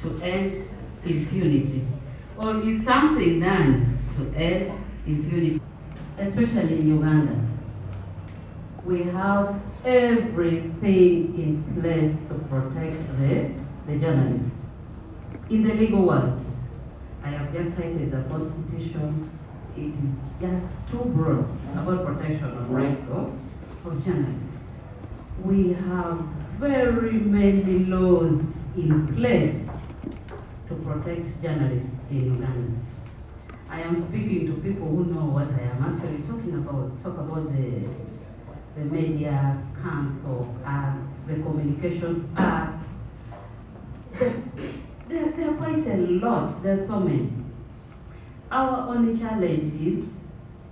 to end impunity? Or is something done to end impunity, especially in Uganda? We have everything in place to protect the journalists. In the legal world, I have just cited the Constitution. It is just too broad about protection of rights of journalists. We have very many laws in place to protect journalists in Uganda. I am speaking to people who know what I am actually talking about. Talk about the Media Council Act, the Communications Act. There are quite a lot. There are so many. Our only challenge is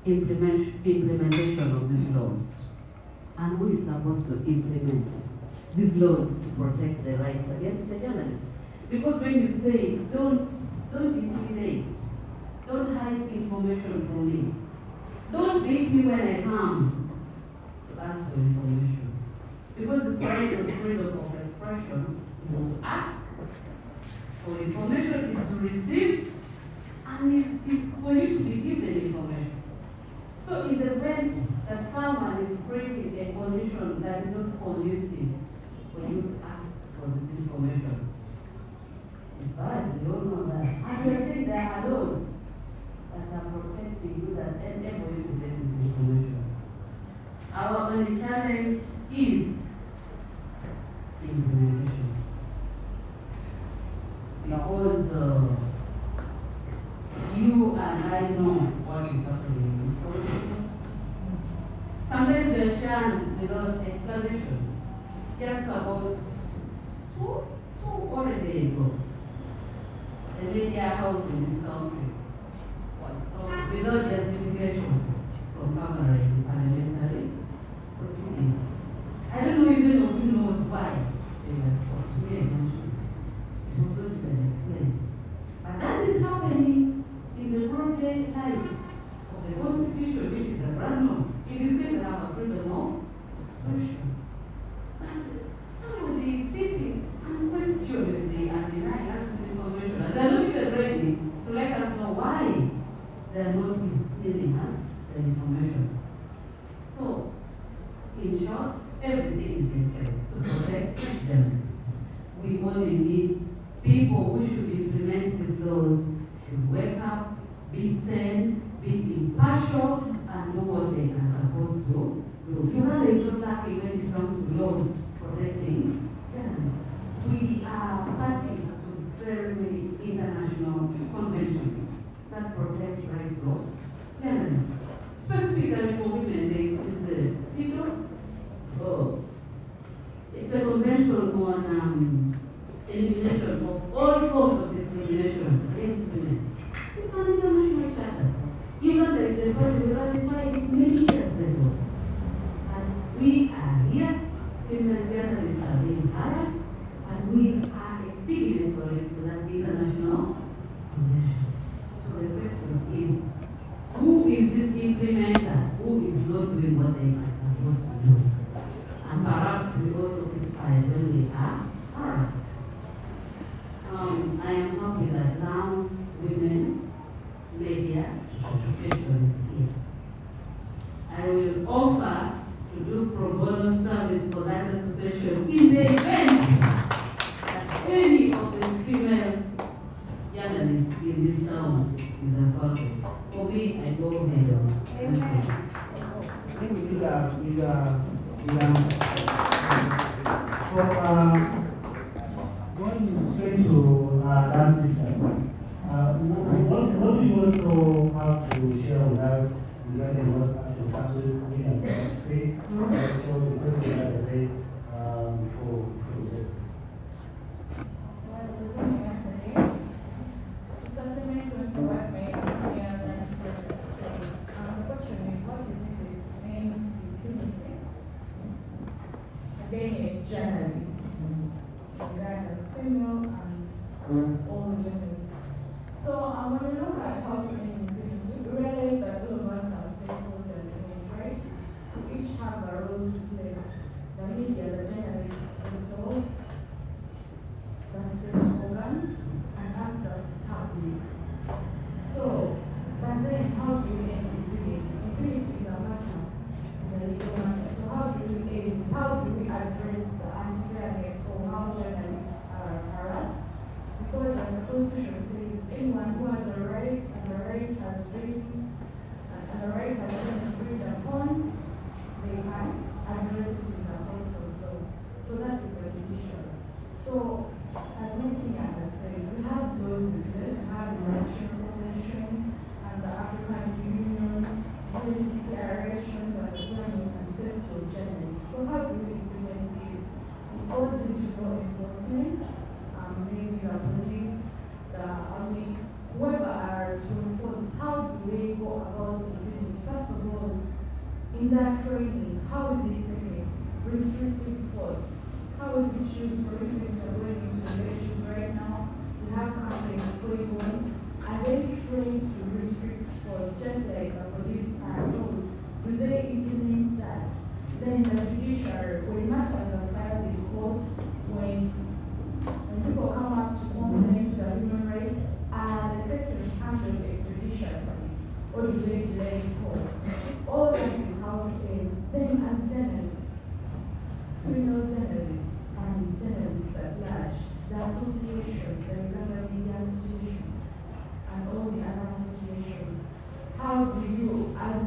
implementation of these laws. And who is supposed to implement these laws to protect the rights against the journalists? Because when you say, don't intimidate, don't hide information from me, don't beat me when I come to ask for information. Because the freedom of expression is to ask for information, is to receive, and it's for you to be given information. So in the event that someone is creating a condition that is not conducive for you to ask for this information, it's bad, we all know that. And we are saying there are laws that are protecting you, that enable you to get this information. Our only challenge is implementation. Because you and I know what is happening in this country. Sometimes we are shunned without explanation. Just about two or a day ago, the media house in this country was stopped without justification from covering parliamentary proceedings. I don't know even who knows why they were stopped. To me, it was not even explained. But that is happening in the broad daylight of the Constitution, which is the brand law. It is said to have a freedom of expression. But somebody is sitting unquestionably and denying us this information. And they are not even ready to let us know why they are not giving us the information. So, in short, everything is in place to protect journalists. We only need people who should implement these laws should wake up, be sane, be impartial, and know what they are supposed to do. Uganda is not lacking when it comes to laws protecting journalists. We are parties to very many international conventions that protect rights of journalists. Specifically for women, there is a it's a convention on elimination of all forms of discrimination against women. It's an international charter. Uganda is a body ratified many years ago. And we are here, female journalists are being harassed, and we are a signatory to that international convention. So the question is, who is this implementer? Who is not doing what they are supposed to do? And perhaps we also criticise when they are harassed. I am happy that now women media association is here. I will offer to do pro bono service for that association in the event that any of the female journalists in this town is assaulted. For me, I go ahead on. I think these are going straight to that system. What do you also have to share with us regarding what actual council has to say? So the question that I raised before the against journalists, female and all journalists. So when we look at how to end impunity, we realize that all of us are stakeholders in it, right? We each have a role to play. The media, the journalists, the the Constitution says, anyone who has a right and the right has been agreed upon, they can address it in the courts of law. So that is the judiciary. So, as Messiah has said, we have laws in place, we have the election conventions and the African Union, the declarations and the planning and safety of journalists. So how do we implement this? It all into law enforcement, maybe the police, the army, whoever are to enforce. How do they go about impunity? First of all, in that training, how is it taken? Restrictive force. How is it used? For instance, we're going into elections right now. We have campaigns going on. Are they trained to restrict force, just like the police are told? Do they implement that? Then the judiciary, when matters are filed in court, when people come up to complain to the human rights, the cases handled expeditiously, or do they delay in court? All that is how to end. Then as journalists, criminal journalists and journalists at large, the associations, the Uganda Media Association, and all the other associations, how do you, as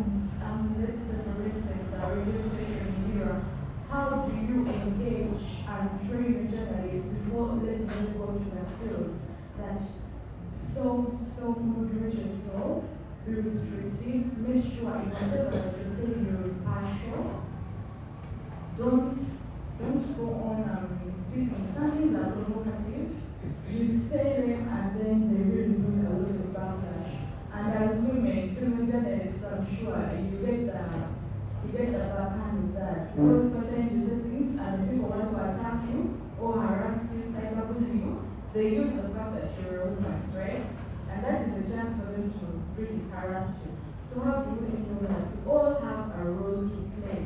let's say for instance, a radio station in Europe, how do you engage and train journalists before letting them go to the field? That so moderate yourself, be restrictive, make sure in whatever that you say you're impartial. Don't go on speaking. Some things are provocative. You say them and then they really bring a lot of backlash. And as women, female journalists, I'm sure you get the backhand of that. Because sometimes you say things and people want to attack you or harass you, cyberbully you. They use the fact that you're a woman, right? And that is a chance for them to really harass you. So how do we know that? We all have a role to play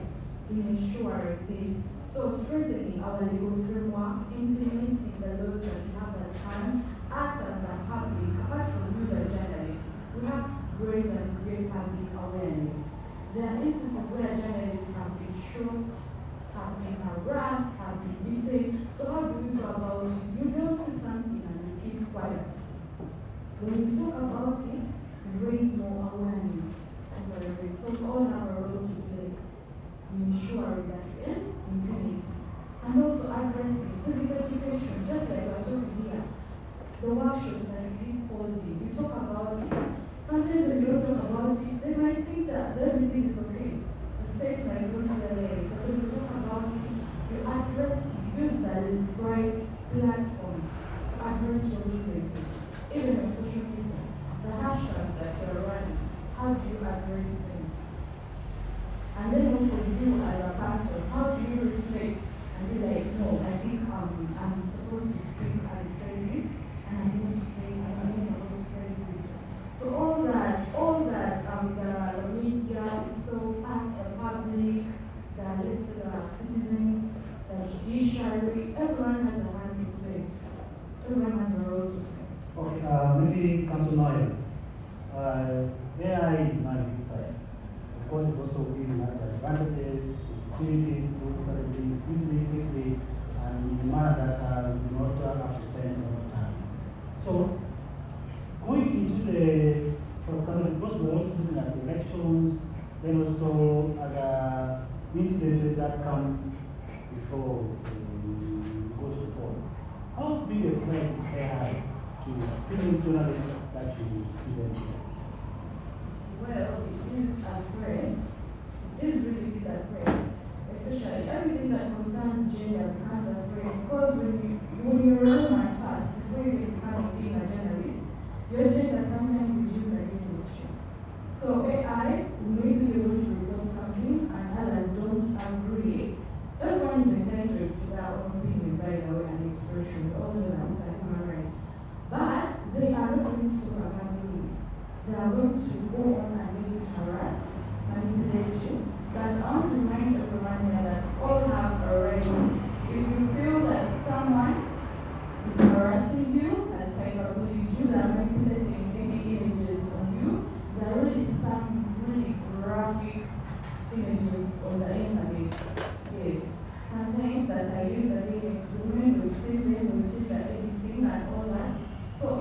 in ensuring this. So strengthening our legal framework, implementing the laws that we have at hand, us as a public, apart from you the journalists, we have to raise and create public awareness. There are instances where journalists have been shot, have been harassed, have been beaten. So how do we go about it? You don't see something and you keep quiet. When we talk about it, we raise more awareness over it. So we all have a role to play in ensuring that we end impunity. And also addressing civic education, just like we're talking here. The workshops that we keep holding, we talk about it. Sometimes when you don't talk about it, they might think that everything is okay. The same like going to the legs. But when you talk about it, you address it, use the right platforms to address your weaknesses. Even on social media, the hashtags that you're running, how do you address them? And then also you as a person, how do you reflect and be like, no, I think I'm supposed to speak and say this, and I'm going to say, I'm not supposed to say this. So all that, the media, so us, the public, the citizens, the judiciary, everyone has a hand to play. Everyone has a role to play. Okay, maybe Council Noyer. AI is not a big side. Of course, it's also giving us advantages, opportunities, opportunities, easily, quickly, and in a manner that we not have to spend a lot of time. So, going into for example, because we're also looking at elections, then also other incidences that come before we go to court. How big a threat is AI to female journalists that you see them here? Well, it is a threat. It is really big a threat. Especially everything that concerns gender becomes a threat. Because when you're a woman first, before you become being a journalist, your gender sometimes is used against you. So AI may be able to report something and others don't agree. Everyone is entitled to their own opinion, by the way, and expression, although that's a human right. But they are not going to agree. They are going to go on and maybe harass, manipulate you. But I want to remind everyone here that all have a right. If you feel that someone is harassing you, that's cyberbullying you, they are manipulating maybe images on you, there are really some really graphic images on the internet. Yes. Sometimes that I use against women, we've seen them, we've seen the editing and all that. So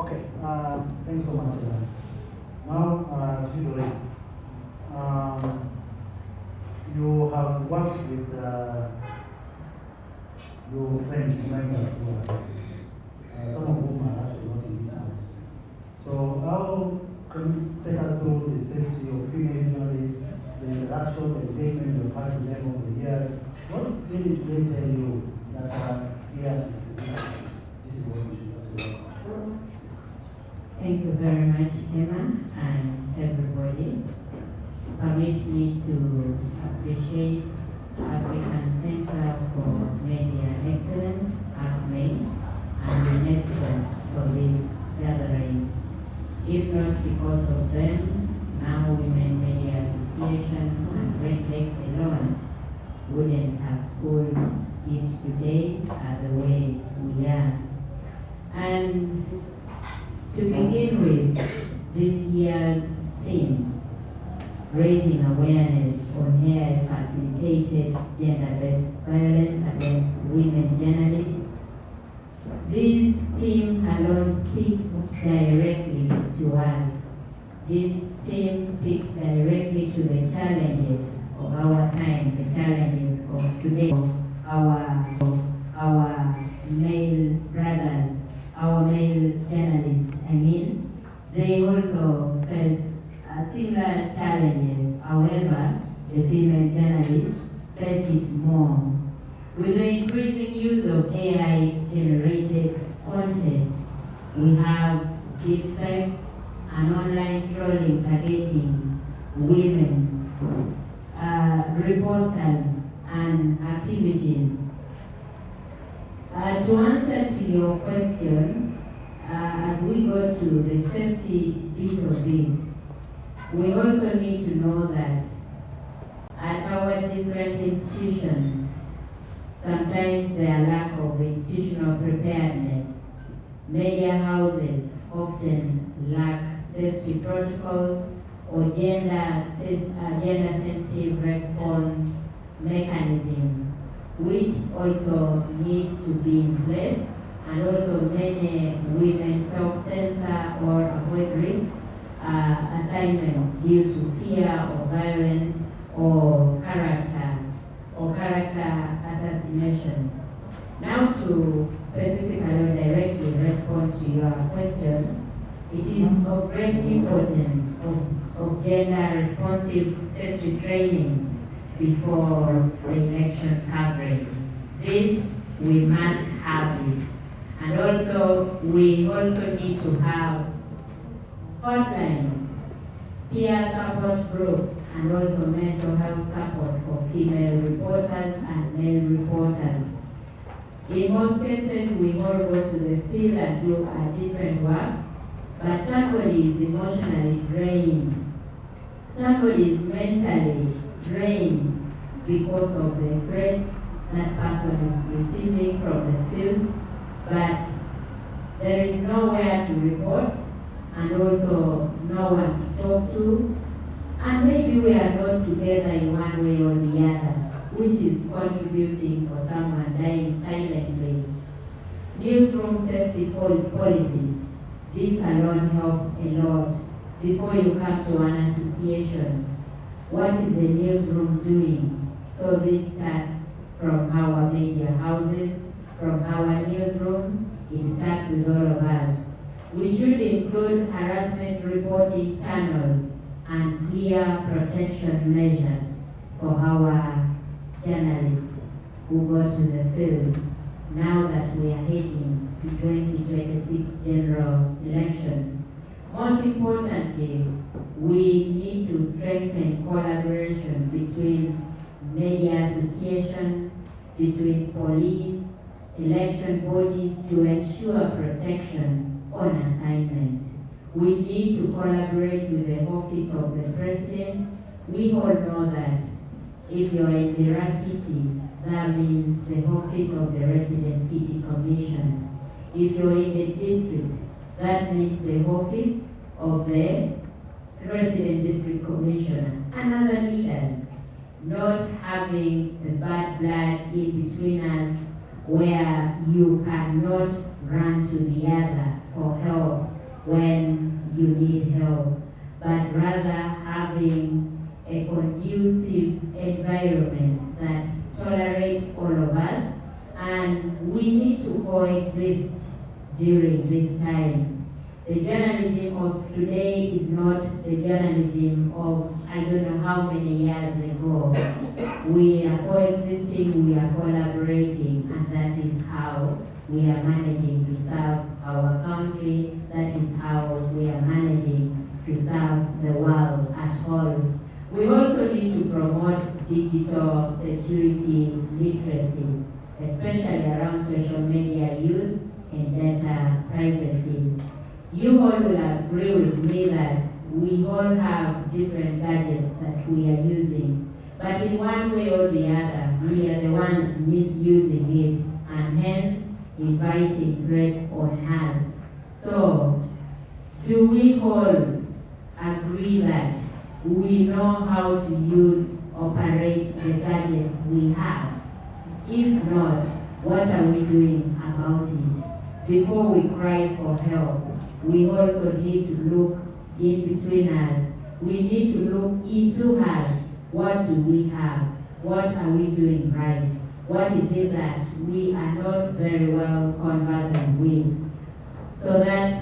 Okay, thank you so much. Now, Chidori, you have worked with your friends, members, some of whom are actually not in this house. So, how can you take us through the safety of female journalists, the interaction, the engagement you've had with them over the years? What really did they tell you that here this is what we should do? Thank you very much, Emma, and everybody. Permit me to appreciate African Center for Media Excellence, ACME, and UNESCO for this gathering. If not because of them, now Women Media Association and Great Lakes alone wouldn't have pulled it today the way we are. And to begin with, this year's theme, raising awareness on AI-facilitated gender-based violence against women journalists. This theme alone speaks directly to us. This theme speaks directly to the challenges of our time, the challenges of today, our male brothers, our male journalists, they also face similar challenges. However, the female journalists face it more. With the increasing use of AI-generated content, we have deepfakes and online trolling targeting women, reposters, and activities. To answer to your question, as we go to the safety bit of it, we also need to know that at our different institutions, sometimes there are lack of institutional preparedness. Media houses often lack safety protocols or gender-sensitive response mechanisms, which also needs to be in place, and also many women self-censor or avoid risk assignments due to fear of violence or character assassination. Now, to specifically or directly respond to your question, it is of great importance of gender responsive safety training before the election coverage. This, we must have it. And also, we also need to have hotlines, peer support groups, and also mental health support for female reporters and male reporters. In most cases, we all go to the field and do our different works, but somebody is emotionally drained. Somebody is mentally drained because of the threat that person is receiving from the field, but there is nowhere to report, and also no one to talk to, and maybe we are not together in one way or the other, which is contributing for someone dying silently. Newsroom safety policies, this alone helps a lot. Before you come to an association, what is the newsroom doing? So this starts from our media houses, from our newsrooms. It starts with all of us. We should include harassment reporting channels and clear protection measures for our journalists who go to the field now that we are heading to 2026 general election. Most importantly, we need to strengthen collaboration between media associations, between police, election bodies to ensure protection on assignment. We need to collaborate with the Office of the President. We all know that if you're in the city, that means the Office of the Resident City Commission. If you're in the district, that means the Office of the Resident District Commissioner and other leaders. Not having the bad blood in between us where you cannot run to the other for help this time. The journalism of today is not the journalism of I don't know how many years ago. We are coexisting, we are collaborating, and that is how we are managing to serve our country. That is how we are managing to serve the world at all. We also need to promote digital security literacy, especially around social media use and data privacy. You all will agree with me that we all have different gadgets that we are using, but in one way or the other, we are the ones misusing it and hence inviting threats on us. So, do we all agree that we know how to operate the gadgets we have? If not, what are we doing about it? Before we cry for help, we also need to look in between us. We need to look into us. What do we have? What are we doing right? What is it that we are not very well conversant with? So that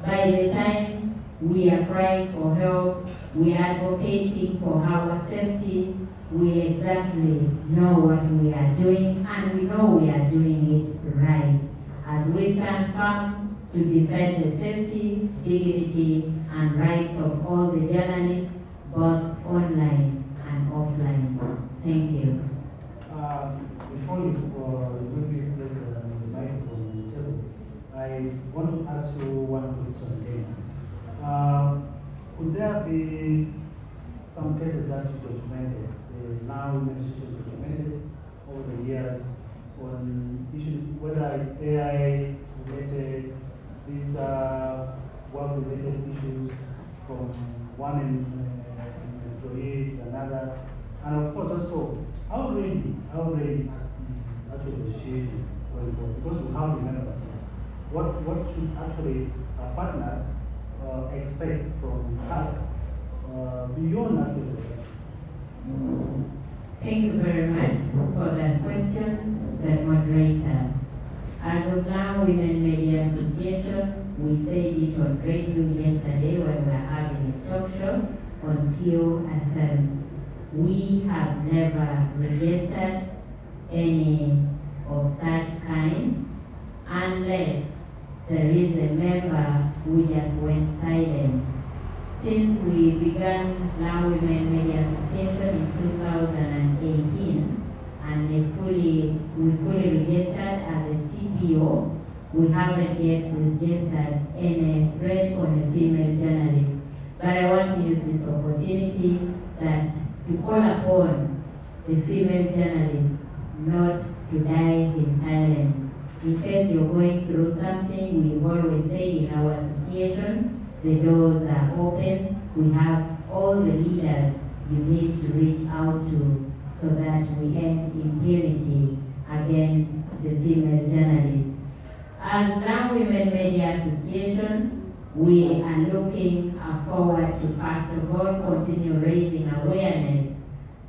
by the time we are crying for help, we are advocating for our safety, we exactly know what we are doing, and we know we are doing it right. As we stand firm to defend the safety, dignity, and rights of all the journalists, both online and offline. Thank you. Before you maybe place the microphone on the table, I want to ask you one question again. Could there be some cases that you documented, now documented over the years on issues, whether it's AI related, these work-related issues from one employee to another, and of course also how ready is actually the situation going forward, because we have the members. What should actually our partners expect from us beyond actually the election? Thank you very much for that question, the moderator. As of now, Women Media Association, we said it on radio yesterday when we were having a talk show on QFM. We have never registered any of such kind unless there is a member who just went silent. Since we began Lango Women Media Association in 2018, and we fully registered as a CPO, we haven't yet registered any threat on a female journalist. But I want to use this opportunity to call upon the female journalists not to die in silence. In case you're going through something, we've always said in our association, the doors are open. We have all the leaders you need to reach out to so that we end impunity against the female journalists. As Lango Women Media Association, we are looking forward to, first of all, continue raising awareness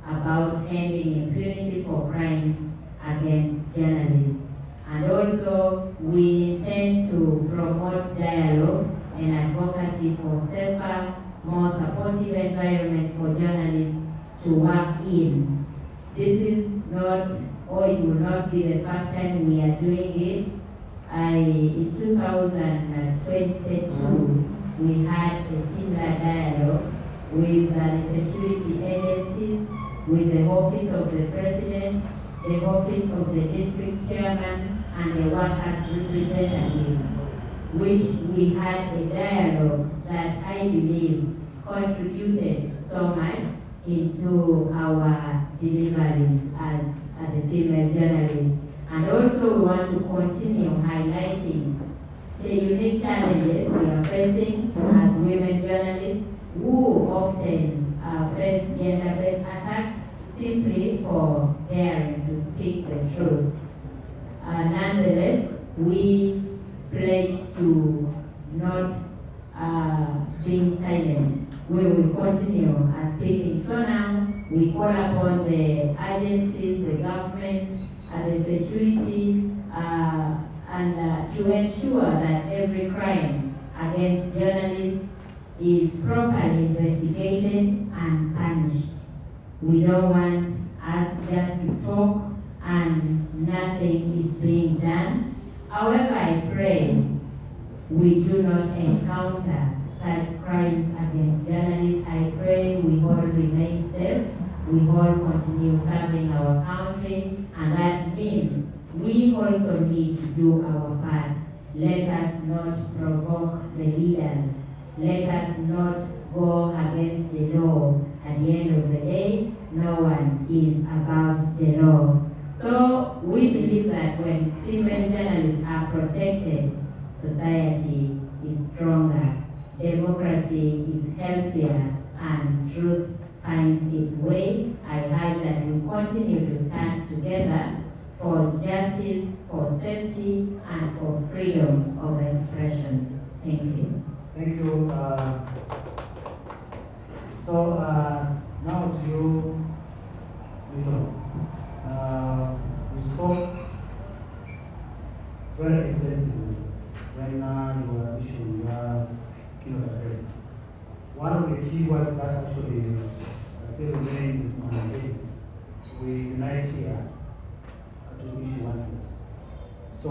about ending impunity for crimes against journalists. And also, we intend to promote dialogue and advocacy for safer, more supportive environment for journalists to work in. This is not, or it will not be the first time we are doing it. In 2022, we had a similar dialogue with the security agencies, with the Office of the President, the Office of the District Chairman, and the workers' representatives, which we had a dialogue that I believe contributed so much into our deliveries as the female journalists. And also we want to continue highlighting the unique challenges we are facing as women journalists who often face gender-based attacks simply for daring to speak the truth. Nonetheless, we pledge to not being silent. We will continue speaking. So now we call upon the agencies, the government, the security and to ensure that every crime against journalists is properly investigated and punished. We don't want us just to talk and nothing is being done. However, I pray we do not encounter such crimes against journalists. I pray we all remain safe, we all continue serving our country, and that means we also need to do our part. Let us not provoke the leaders. Let us not go against the law. At the end of the day, no one is above the law. So we believe that when female journalists are protected, society is stronger, democracy is healthier, and truth finds its way. I hope that we continue to stand together for justice, for safety, and for freedom of expression. Thank you. Thank you. Now to you, Vito. You spoke very extensively when you were issuing your keynote address. One of the key words that actually still remain on my case, we unite here to issue one case. So,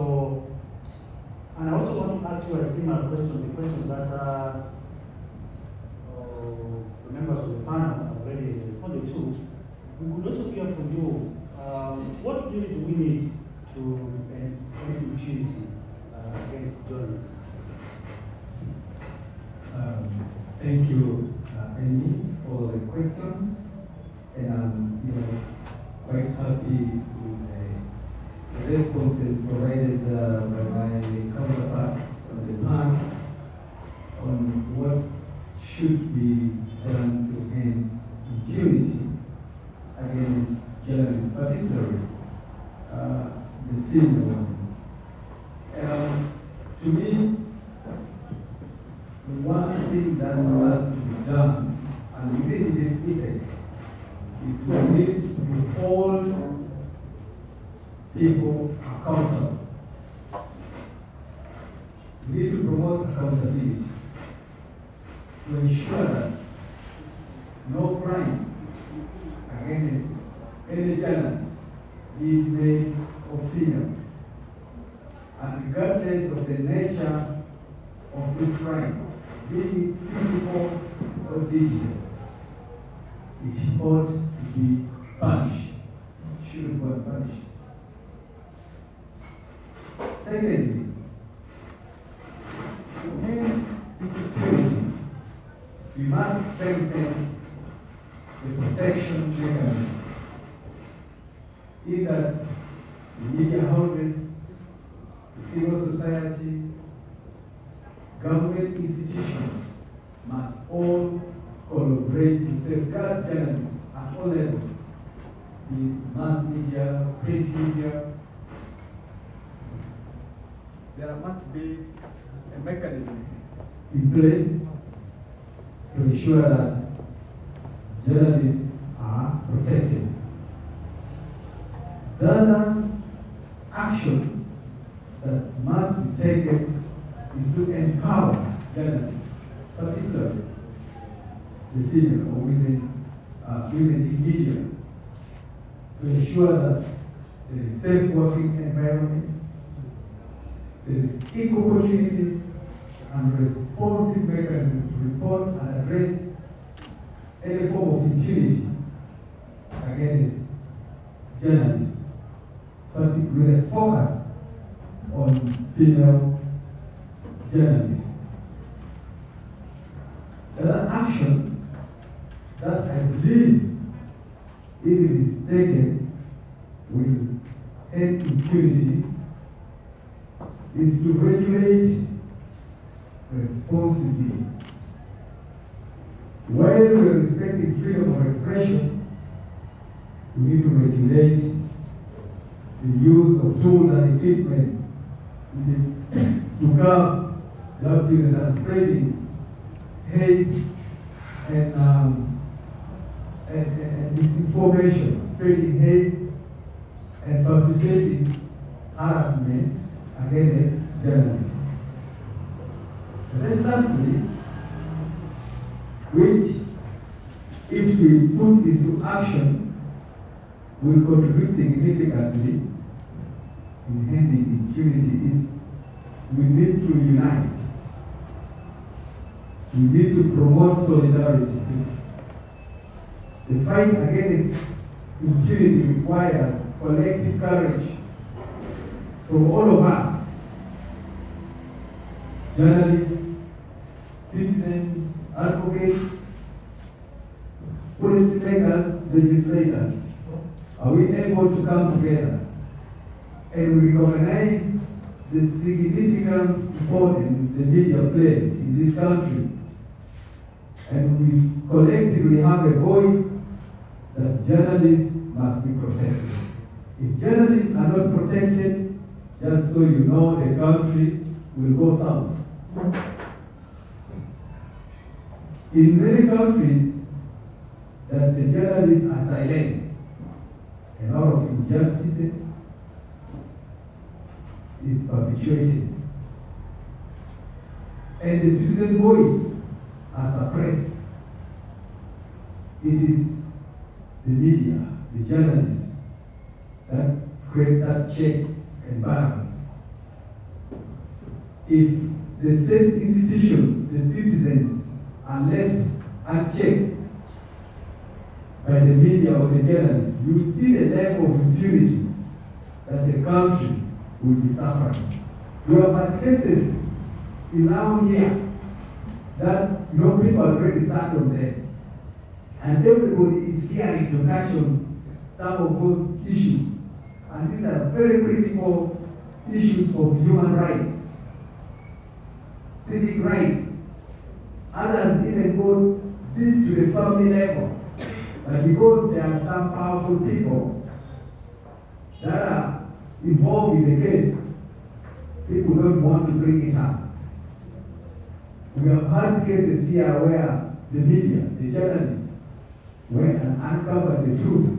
and I also want to ask you a similar question, the question that the members of the panel have already responded to. We could also hear from you, what really do we need to end impunity against journalists? Thank you, Amy, for the questions, and I'm quite happy with the responses provided by my counterparts on the panel on what should be done to end impunity against journalists, particularly the female ones. To me, the one thing that has to be done, and we did it, is we need to hold people accountable. We need to promote accountability to ensure that no crime against any journalist, be it male or female, and regardless of the nature of this crime, be it physical or digital, it ought to be punished, should be punished. Secondly, to end insecurity, we must strengthen the protection mechanism, either the media houses, the civil society, government institutions must all collaborate to safeguard journalists at all levels, be it mass media, print media. There must be a mechanism in place to ensure that journalists are protected. The other action that must be taken is to empower journalists, particularly the female or women in media, to ensure that there is safe working environment, there is equal opportunities and responsive mechanisms to report and address any form of impunity against journalists, particularly with a focus on female journalists. The other action that I believe, if it is taken, will end impunity, is to regulate responsibly. While we are respecting freedom of expression, we need to regulate the use of tools and equipment to curb the abuse and spreading hate and disinformation, spreading hate and facilitating harassment against journalists. And then lastly, which if we put into action will contribute significantly in ending impunity is we need to unite. We need to promote solidarity. The fight against impunity requires collective courage from all of us, journalists, citizens, advocates, policymakers, legislators. Are we able to come together and we recognize the significant importance the media play in this country, and we collectively have a voice that journalists must be protected. If journalists are not protected, just so you know, the country will go south. In many countries, that the journalists are silenced, a lot of injustices is perpetuated, and the citizen voice are suppressed. It is the media, the journalists, that create that check and balance. If the state institutions, the citizens, are left unchecked by the media or the journalists, you see the level of impunity that the country will be suffering. We have had cases in our here that people are already sat on them, and everybody is fearing to touch on some of those issues. And these are very critical issues of human rights, civic rights. Others even go deep to the family level. But because there are some powerful people that are involved in the case, people don't want to bring it up. We have had cases here where the media, the journalists, went and uncovered the truth.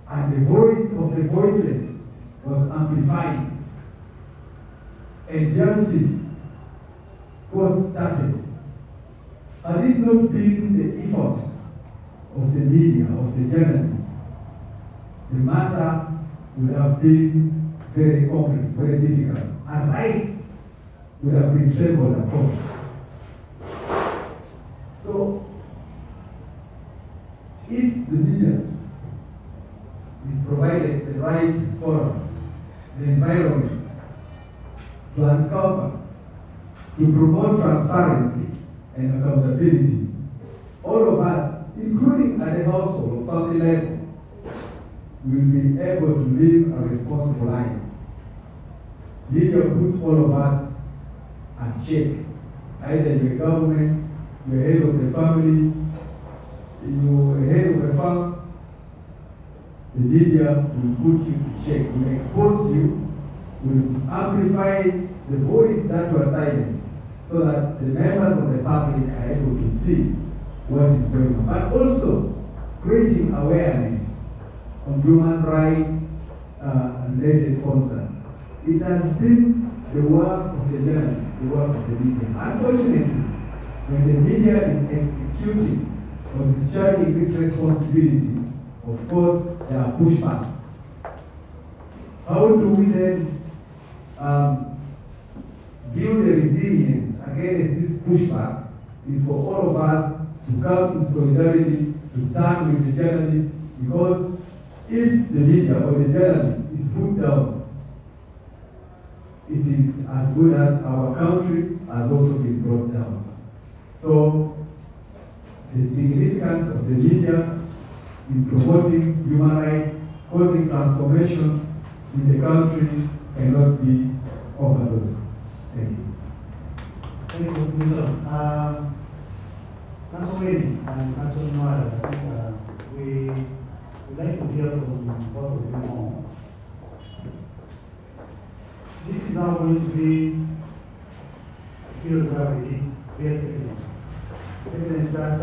And the voice of the voiceless was amplified. And justice was started. Had it not been the effort of the media, of the journalists, the matter would have been very complex, very difficult, and rights would have been trampled upon. So, if the media is provided the right forum, the environment to uncover, to promote transparency and accountability, all of us, including at the household or family level, will be able to live a responsible life. Media put all of us at check. Either you're government, you're head of the family, you're head of a farm, the media will put you to check, will expose you, will amplify the voice that was silent, so that the members of the public are able to see what is going on. But also creating awareness on human rights related concern. It has been the work of the journalists, the work of the media. Unfortunately, when the media is executing or discharging its responsibility, of course, there are pushback. How do we then build the resilience against this pushback? Is for all of us to come in solidarity, to stand with the journalists, because if the media or the journalist is put down, it is as good as our country has also been brought down. So, the significance of the media in promoting human rights, causing transformation in the country cannot be overlooked. Thank you. Thank you, Milton. Councilman and Councilman Noel, I think we would like to hear from both of you more. This is now going to be field gravity, real evidence that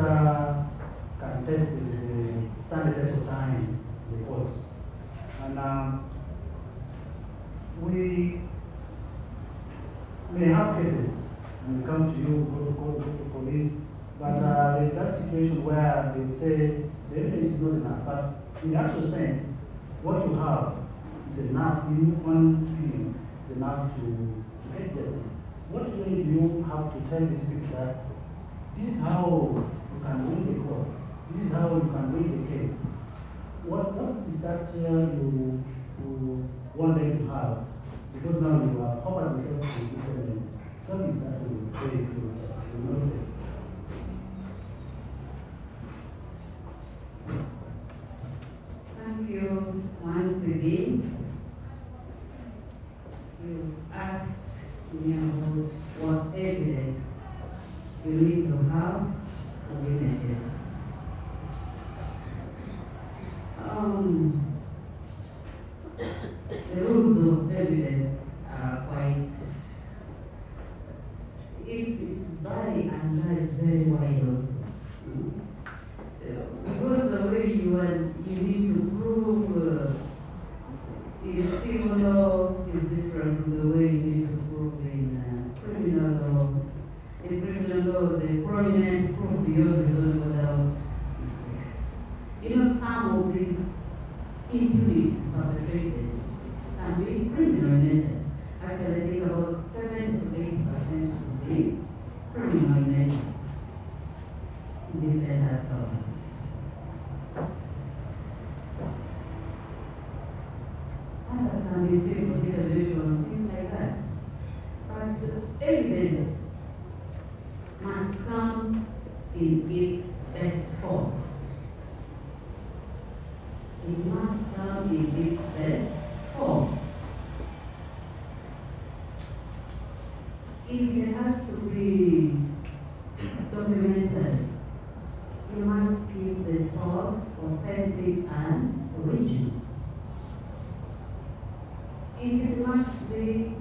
can test stand the test of time, the course. And we may have cases when we come to you, go to police, but there's that situation where they say the evidence is not enough. But in the actual sense, what you have is enough, in one feeling, is enough to get justice. What way do you have to tell these people that this is how you can win the court, this is how you can win the case? What is that you want them to have? Because now you are offered the service to people and service that will pay for it. Thank you once again. You asked me about what evidence you need to have to win a case. The rules of evidence are quite, it's very and very wide also. Because the way you need to prove in civil law is different from the way you need to prove in criminal law. In criminal law, the prominent proof beyond reasonable doubt. You know, some of these impunities perpetrated can be criminal in nature. Actually, I think about 7 to 8% will be criminal in nature. This and that sort. Others can be civil intervention, things like that. But evidence must come in its best form. It must come in its best form. If it has to be documented, you must keep the source authentic and original. If it must be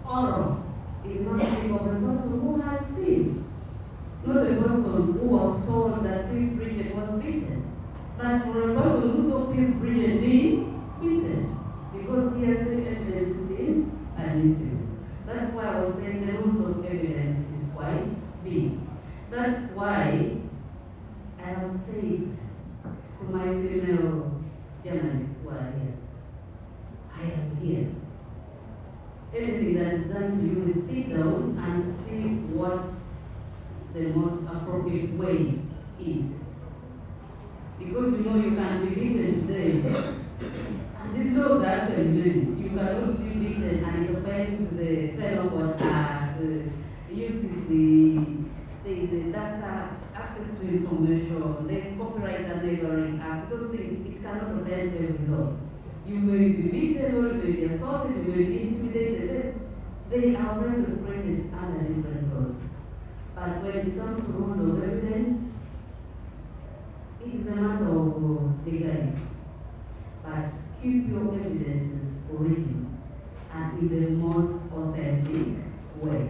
oral, it must be of the person who has seen, not the person who was told that Chris Bridget was beaten, but for a person who saw Chris Bridget being beaten, because he has seen evidence is inadmissible. That's why I was saying the rules of evidence is quite big. That's why I have said to my female journalists who are here, I am here. Anything that is done to you is sit down and see what the most appropriate way is. Because you know you can be beaten today. And these laws are actually many. You cannot be beaten and it offends the Penal Code Act, UCC, there is a data access to information, there is copyright and neighboring act. Those things, it cannot offend every law. You may be beaten or you may be assaulted, you may be intimidated. They are offenses created under different laws. But when it comes to rules of evidence, it is a matter of legality. But keep your evidences original and in the most authentic way.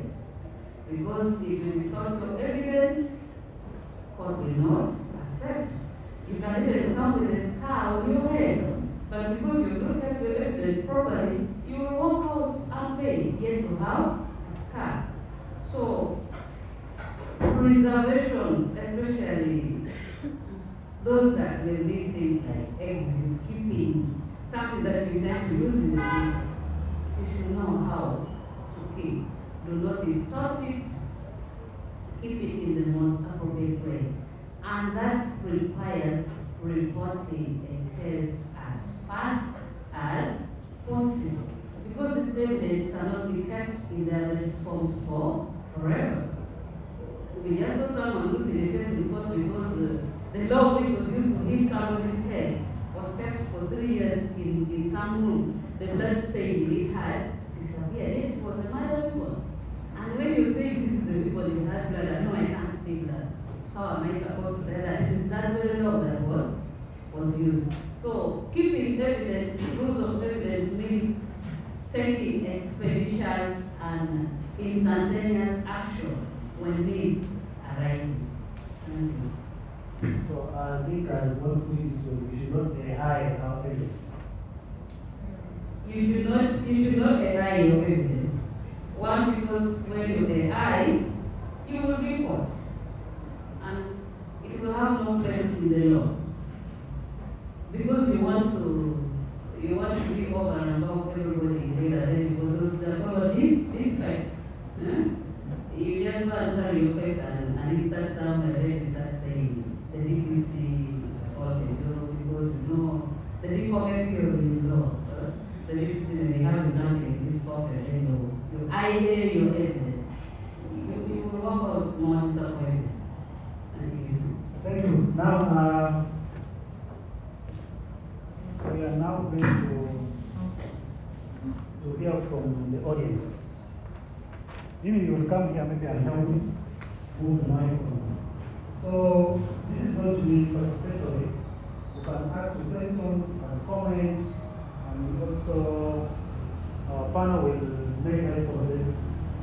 Because if you distort your evidence, court will not accept. You can even come with a scar on your head. But because you don't have your evidence properly, you will walk out unpaid, yet you have a scar. So, preservation, especially those that will need things like exit, keeping, something that you intend to use in the future, you should know how to keep. Do not distort it, keep it in the most appropriate way. And that requires reporting a case as fast as possible. Because this evidence cannot be kept in their best forms for forever. We just saw someone losing a case in court because the law which was used to hit somebody's head was kept for 3 years in some room. The blood stain it had disappeared. It was a minor weapon. And when you say this is the weapon you had blood, I know I can't see blood. How am I supposed to tell that? It is that very law that was used. So keeping evidence, rules of evidence means taking expeditious and instantaneous action when need arises. Thank you. So I think what we should not hide our evidence. You you should not deny your evidence. One, because when you deny, you will be caught. And it will have no place in the law. Because you want to be over and above everybody later, then because they're called big facts. You just answer your face and it starts somewhere, then you start saying the DPC assaulted you because you know the depocket theory in law. The DPC may have something in this pocket, then you idle your evidence. You will walk out more disappointed. Thank you. Thank you. Now, we are now going to hear from the audience. Even you will come here, maybe I'll help you move the microphone. So this is going to be participatory. You can ask a question, a comment, and also our panel will make responses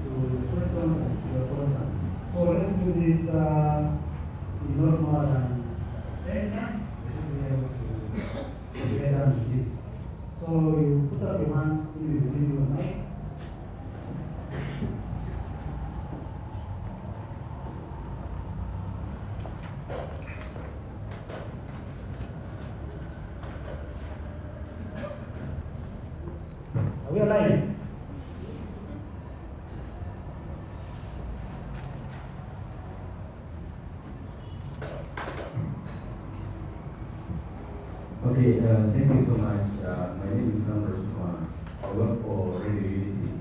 to the questions and to your concerns. So let's do this in not more than 10 minutes. We should be able to get done with this. So you put up your hands, you will give your mic. Are we alive? Okay, thank you so much. My name is Lango. I work for Radio Unity.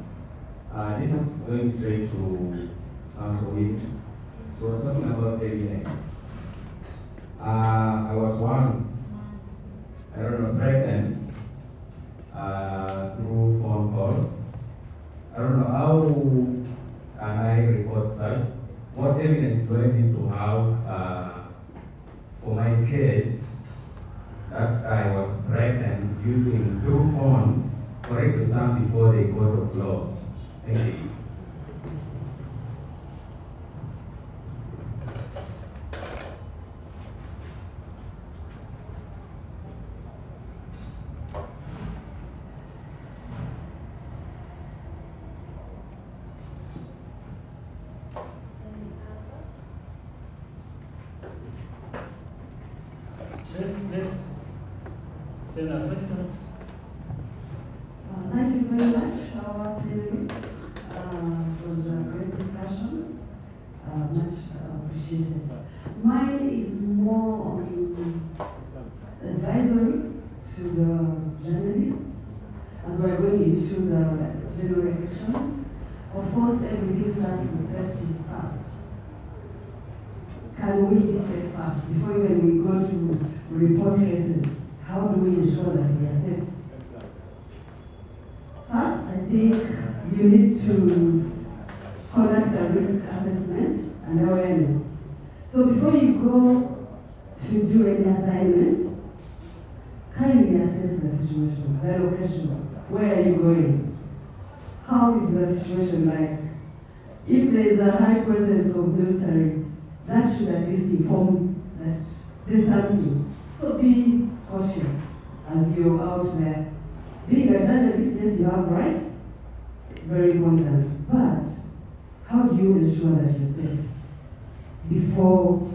This is going straight to Sohib. So something about evidence. I was once, I don't know, threatened through phone calls. I don't know how can I report such. What evidence do I need to have for my case that I was threatened using through phones for it to stand before the court of law? Thank you. Let's send our questions. Thank you very much, our panelists. It was a great discussion, much appreciated. Mine is more on advisory to the journalists as we're going into the general elections. Of course, everything starts with safety first. Can we be safe first before even we go to report cases? How do we ensure that we are safe? First, I think you need to conduct a risk assessment and awareness. So before you go to do any assignment, kindly assess the situation, the location. Where are you going? How is the situation like? If there is a high presence of military, that should at least inform that there's something. So be cautious as you're out there. Being a journalist, yes, you have rights, very important. But how do you ensure that you're safe before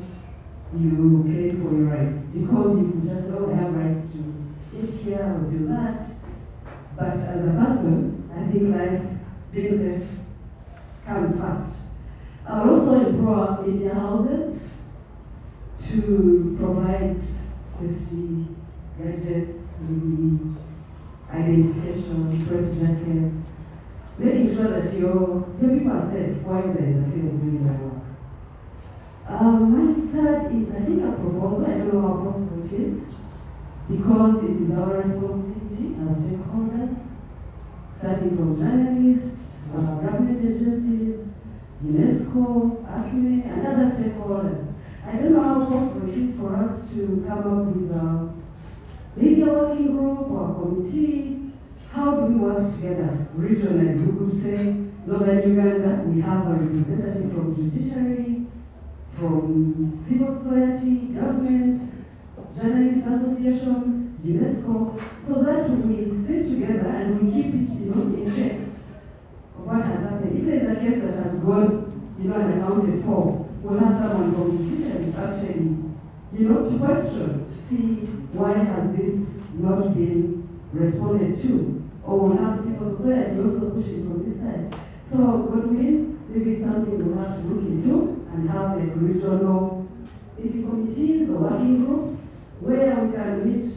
you claim for your rights? Because you could just say, oh, I have rights to eat here or do that. But as a person, I think life, being safe, comes first. I would also implore media houses to provide safety gadgets, maybe identification, press jackets, making sure that your people are safe while they're in the field doing their work. My third is, I think, a proposal. I don't know how possible it is, because it is our responsibility as stakeholders, starting from journalists, government agencies, UNESCO, ACME, and other stakeholders. I don't know how possible it is for us to come up with a media working group or a committee. How do we work together regionally? We could say, Northern Uganda, we have a representative from judiciary, from civil society, government, journalist associations, UNESCO, so that we sit together and we keep it, in check of what has happened. If there's a case that has gone, unaccounted for, we'll have someone from judiciary actually, to question, to see why has this not been responded to, or we'll have civil society also pushing from this side. So, Godwin, maybe it's something we'll have to look into and have like regional maybe committees or working groups where we can meet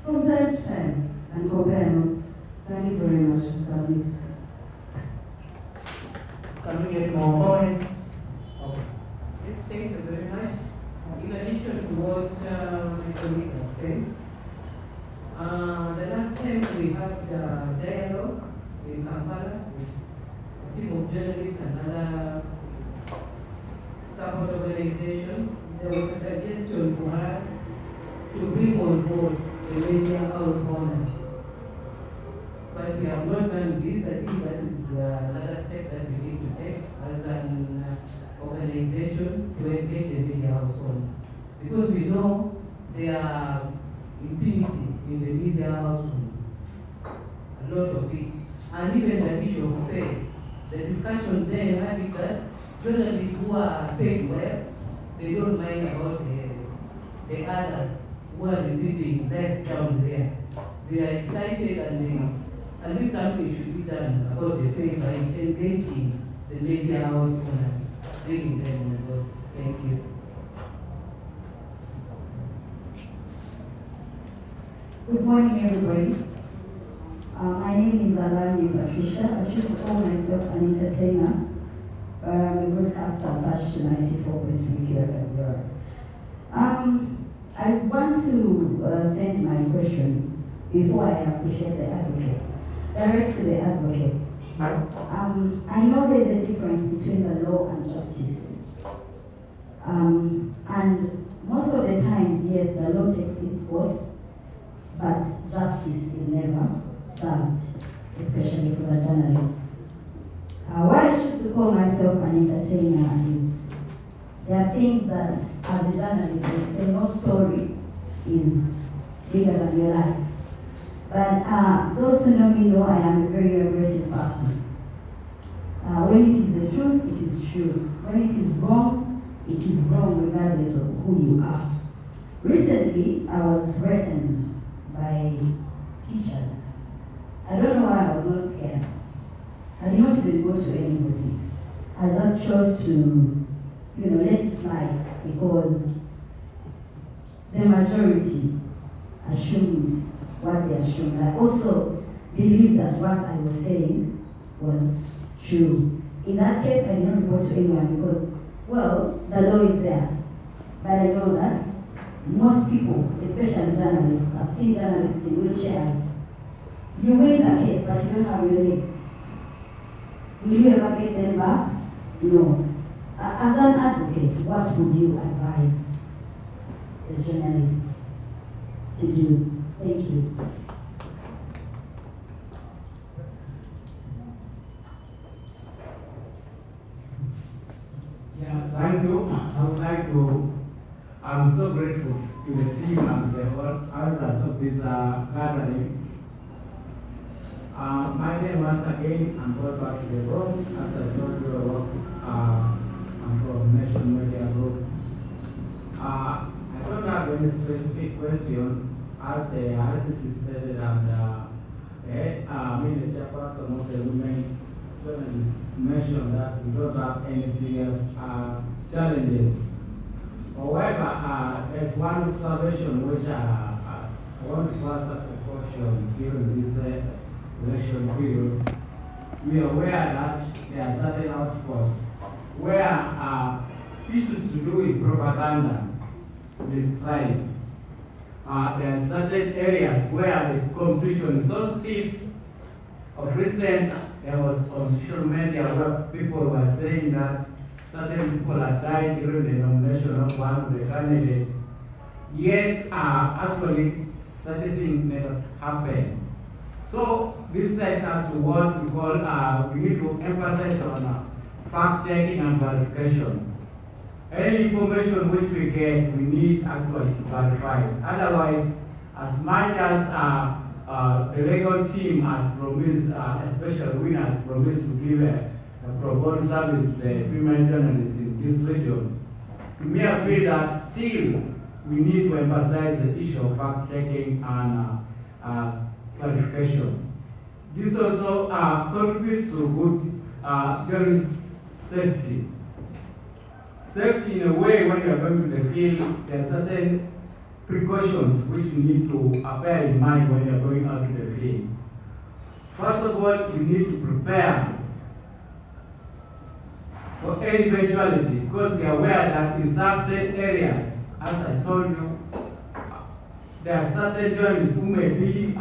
from time to time and compare notes. Thank you very much, Sabit. Can we get more comments? Okay. Yes, thank you very much. In addition to what Mr. Nick has said, the last time we had dialogue in Kampala with a team of journalists and other support organizations, there was a suggestion for us to bring on board the media house owners. But we have not done this. I think that is another step that we need to take as an organization to engage the media house owners. Because we know there are impunity in the media households, a lot of it. And even the issue of pay. The discussion there had it that journalists who are paid well, they don't mind about the others who are receiving less down there. They are excited and at least something should be done about the pay by engaging the media house owners, bringing them on board. Thank you. Good morning, everybody. My name is Lango Patricia. I choose to call myself an entertainer, but I'm a broadcaster attached to 94.3 QFM. I want to send my question before I appreciate the advocates. Direct to the advocates. I know there's a difference between the law and justice. And most of the times, yes, the law takes its course, but justice is never served, especially for the journalists. Why I choose to call myself an entertainer is there are things that, as a journalist, they say no story is bigger than your life. But those who know me know I am a very aggressive person. When it is the truth, it is true. When it is wrong regardless of who you are. Recently, I was threatened by teachers. I don't know why I was not scared. I did not even go to anybody. I just chose to, let it slide because the majority assumes what they assumed. I also believe that what I was saying was true. In that case, I did not go to anyone because, well, the law is there. But I know that most people, especially journalists, I've seen journalists in wheelchairs. You win the case, but you don't have your legs. Will you ever get them back? No. As an advocate, what would you advise the journalists to do? Thank you. Yeah, thank you. I would like to, I'm so grateful to the team and the organizers of this gathering. My name once again, I'm going back to the room. As I told you, I'm from Nation Media Group. I don't have any specific question as the ICC stated and the chairperson of the women journalists mentioned that we don't have any serious challenges. However, there's one observation which I want to pass as a caution during this election period. We are aware that there are certain hotspots where issues to do with propaganda will thrive. There are certain areas where the competition is so stiff. Of recent, there was on social media where people were saying that certain people had died during the nomination of one of the candidates. Yet, actually, certain things never happened. So, this takes us to what we call, we need to emphasize on fact-checking and verification. Any information which we get, we need actually to verify. Otherwise, as much as the legal team has promised, especially we has promised to give a pro bono service to the female journalists in this region, to me I feel that still we need to emphasize the issue of fact-checking and clarification. This also contributes to good journalist safety. Safety in a way, when you are going to the field, there are certain precautions which you need to bear in mind when you are going out to the field. First of all, you need to prepare for any eventuality, because you are aware that in certain areas, as I told you, there are certain journalists who may be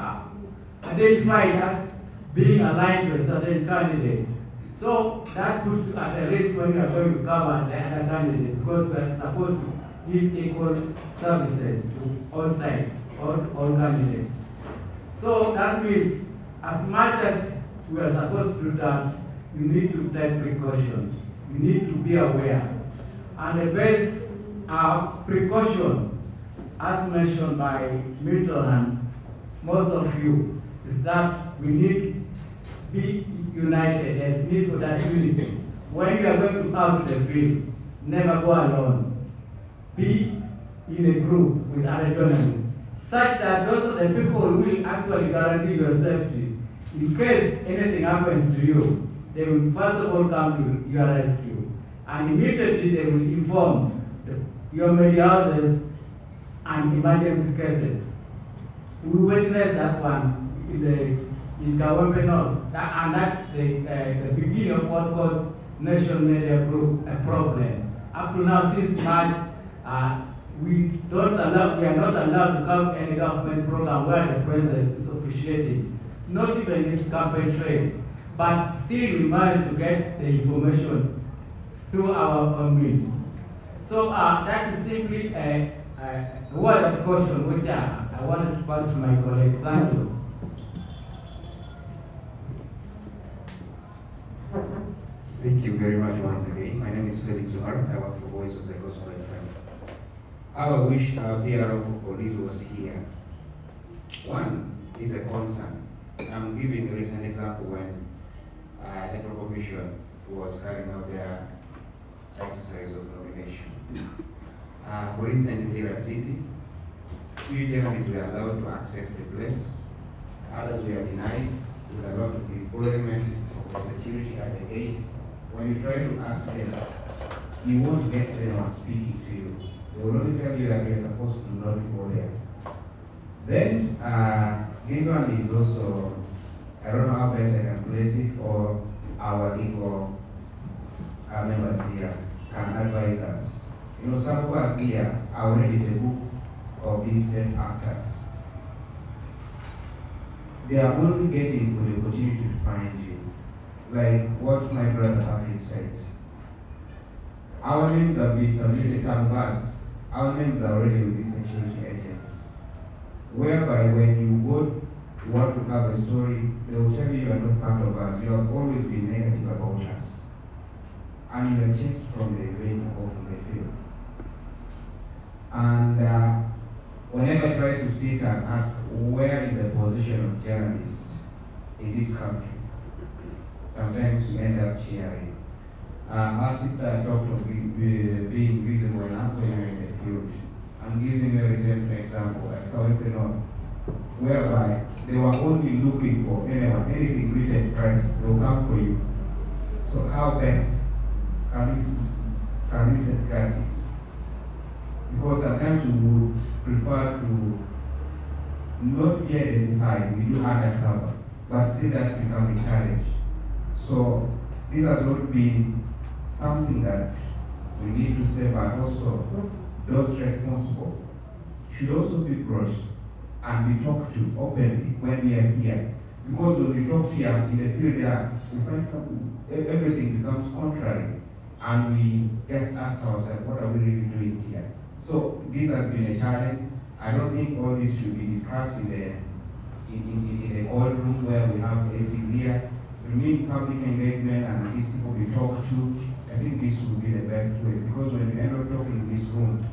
identified as being aligned to a certain candidate. So that puts you at a risk when you are going to cover the other candidate, because we are supposed to give equal services to all sides, all candidates. So that means as much as we are supposed to do that, you need to take precaution. You need to be aware. And the best precaution, as mentioned by Milton and most of you, is that we need to be united. There's need for that unity. When you are going to out to the field, never go alone. Be in a group with other journalists, such that those are the people who will actually guarantee your safety. In case anything happens to you, they will first of all come to your rescue. And immediately they will inform your media houses and emergency cases. We witnessed that one in Kawempe North, and that's the beginning of what was National Media Group a problem. Up to now, since March, we are not allowed to come any government program where the president is officiating, not even this campaign trail. But still we managed to get the information through our own means. So that is simply a word of caution which I wanted to pass to my colleague. Thank you. Thank you very much once again. My name is Felix Zuhar. I work for Voice of the Gospel FM. I wish our PRO for police was here. One is a concern. I'm giving a recent example when Electoral Commission was carrying out their exercise of nomination. For instance, in Lira City, few journalists were allowed to access the place. Others were denied with a lot of deployment of the security at the gate. When you try to ask them, you won't get anyone speaking to you. They will only tell you that you're supposed to not go there. Then, this one is also, I don't know how best I can place it, or our equal members here can advise us. You know, some of us here are already the book of these state actors. They are only getting for the opportunity to find you. Like what my brother Afid said. Our names have been submitted, some of us, our names are already with these security agents. Whereby when you want to cover a story, they will tell you you are not part of us. You have always been negative about us. And you are chased from the venue or from the field. And whenever I try to sit and ask where is the position of journalists in this country, sometimes we end up cheering. Our sister talked of being visible enough when you're in the field. I'm giving you a recent example at Kawempe North, whereby they were only looking for anything written press, they'll come for you. So how best can we safeguard this? Because sometimes we would prefer to not be identified, we do undercover, but still that becomes a challenge. So this has not been something that we need to say, but also those responsible should also be brought and be talked to openly when we are here. Because when we talk here in the field there, we find something, everything becomes contrary, and we just ask ourselves, what are we really doing here? So this has been a challenge. I don't think all this should be discussed in the courtroom where we have ACs here. We need public engagement and these people we talk to. I think this would be the best way, because when we end up talking in this room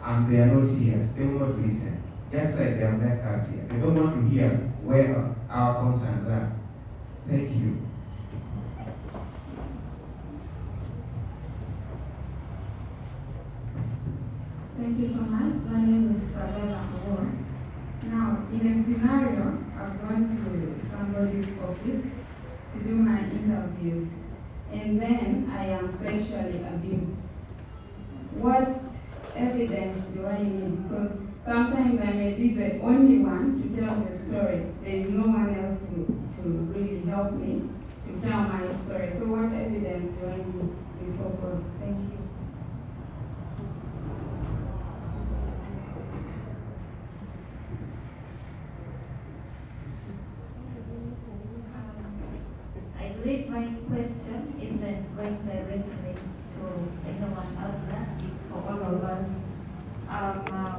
and they are not here, they will not listen. just like they have left us here. They don't want to hear where our concerns are. Thank you. Thank you so much. My name is Isabella Moore. Now, in a scenario, I've gone to somebody's office to do my interviews, and then I am sexually abused. What evidence do I need? Because sometimes I may be the only one to tell the story. There is no one else to really help me to tell my story. So what evidence do I need before God? Thank you. I believe my question isn't going directly to anyone out there, it's for all of us.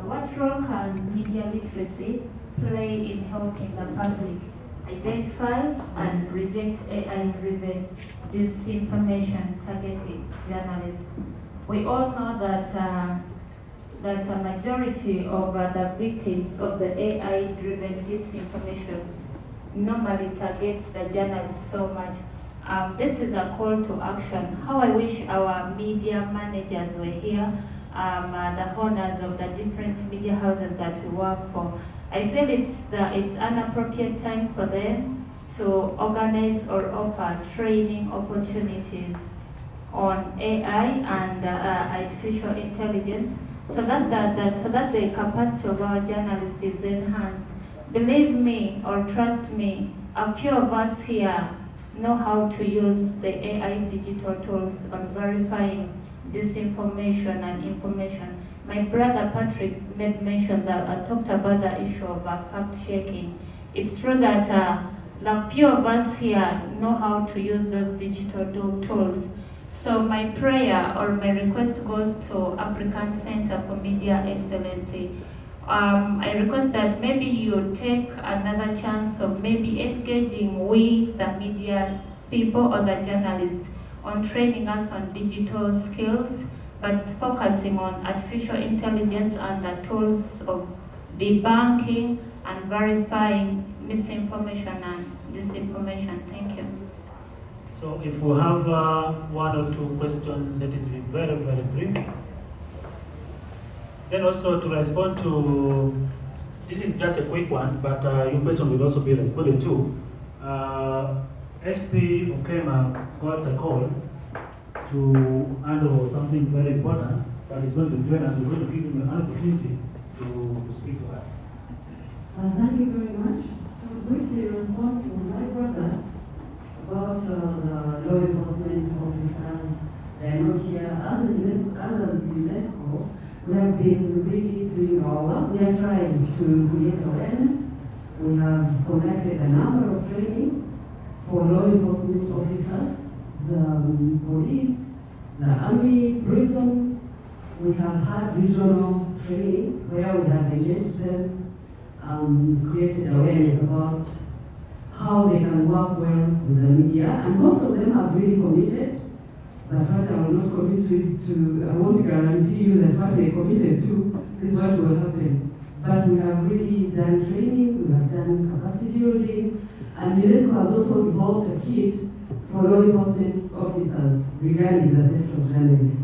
What role can media literacy play in helping the public identify and reject AI-driven disinformation targeting journalists? We all know that a majority of the victims of the AI-driven disinformation normally targets the journalists so much. This is a call to action. How I wish our media managers were here, the owners of the different media houses that we work for. I feel it's an appropriate time for them to organize or offer training opportunities on AI and artificial intelligence, so that the capacity of our journalists is enhanced. Believe me or trust me, a few of us here know how to use the AI digital tools on verifying disinformation and information. My brother Patrick made mention that talked about the issue of fact-checking. It's true that the few of us here know how to use those digital tools. So my prayer or my request goes to African Center for Media Excellency. I request that maybe you take another chance of maybe engaging with the media people or the journalists on training us on digital skills, but focusing on artificial intelligence and the tools of debunking and verifying misinformation and disinformation. Thank you. So if we have one or two questions, that is very, very brief. Then also to respond to, this is just a quick one, but your question will also be responded to. SP Okema got a call to handle something very important, but he's going to join us. We're going to give him an opportunity to speak to us. Thank you very much. To briefly respond to my brother about the law enforcement officers, they are not here. As UNESCO, we have been really doing our work. We are trying to create awareness. We have conducted a number of training for law enforcement officers, the police, the army, prisons. We have had regional trainings where we have engaged them, created awareness about how they can work well with the media, and most of them have really committed. But what I will not commit to is I won't guarantee you that what they committed to is what will happen. But we have really done trainings, we have done capacity building, and UNESCO has also developed a kit for law enforcement officers regarding the safety of journalists.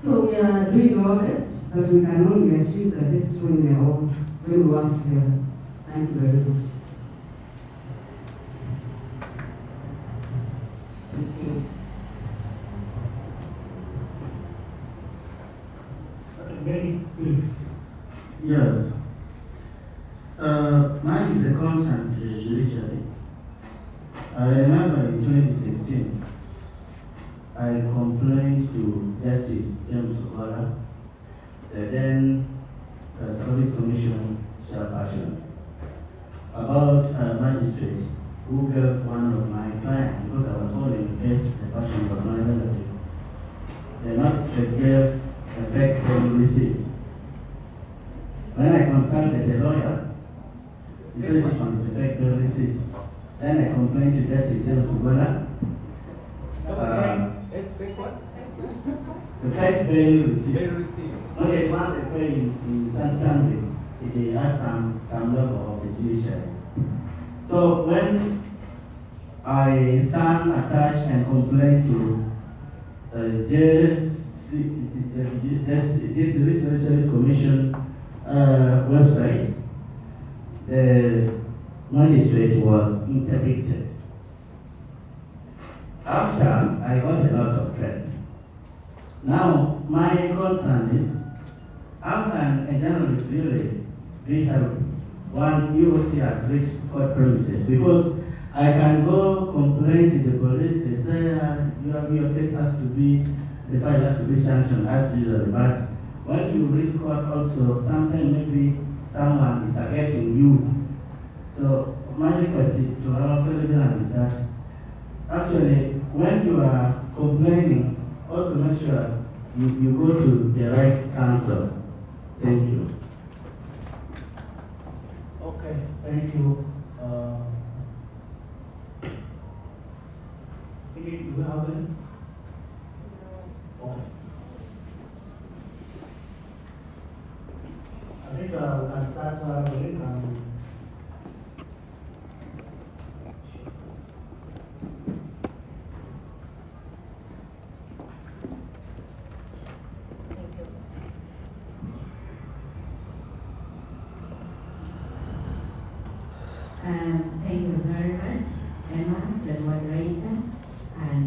So we are doing our best, but we can only achieve the best when we work together. Thank you very much. Yes. Mine is a concern to the judiciary. I remember in 2016, I complained to Justice James Okola, the then Service Commission chairperson, about a magistrate who gave one of my clients, because I was holding against the passion of my relative. The magistrate gave a fake payment receipt. When I consulted a lawyer, he said this one is a fake bill receipt. Then I complained to Justice James Okola. The fake bail receipt. No, there's one they pay in San Stanley. it has some level of the judiciary. So when I stand attached and complain to Judiciary Service Commission website, the magistrate was interdicted. After, I got a lot of threat. Now, my concern is, how can a journalist really be helped once EOC has reached court premises? Because I can go complain to the police, they say your case has to be, the file has to be sanctioned as usual, but when you reach court also, sometimes maybe someone is targeting you. So my request is to our fellow journalists that actually when you are complaining, also make sure you go to the right counsel. Thank you. Okay, thank you. Do you have any? Okay. I think we can start with Thank you very much, Emma, the moderator, and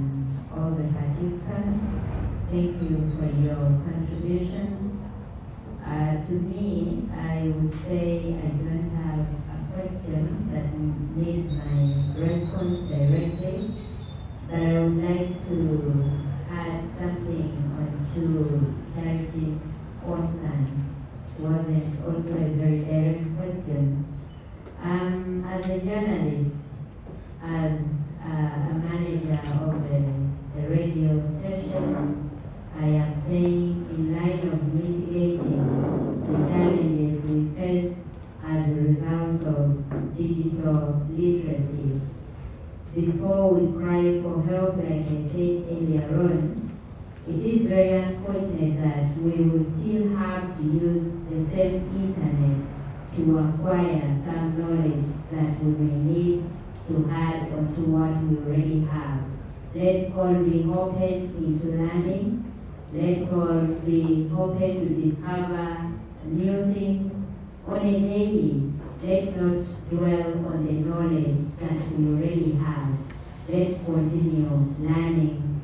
all the participants. Thank you for your contributions. To me, I would say I don't have a question that needs my response directly, but I would like to add something on to Charity's concern. Wasn't also a very direct question. As a journalist, as a manager of the radio station, I am saying in line of mitigating the challenges we face as a result of digital literacy. Before we cry for help, like I said earlier on, it is very unfortunate that we will still have to use the same internet to acquire some knowledge that we may need to add on to what we already have. Let's all be open into learning. Let's all be open to discover new things on a daily. Let's not dwell on the knowledge that we already have. Let's continue learning.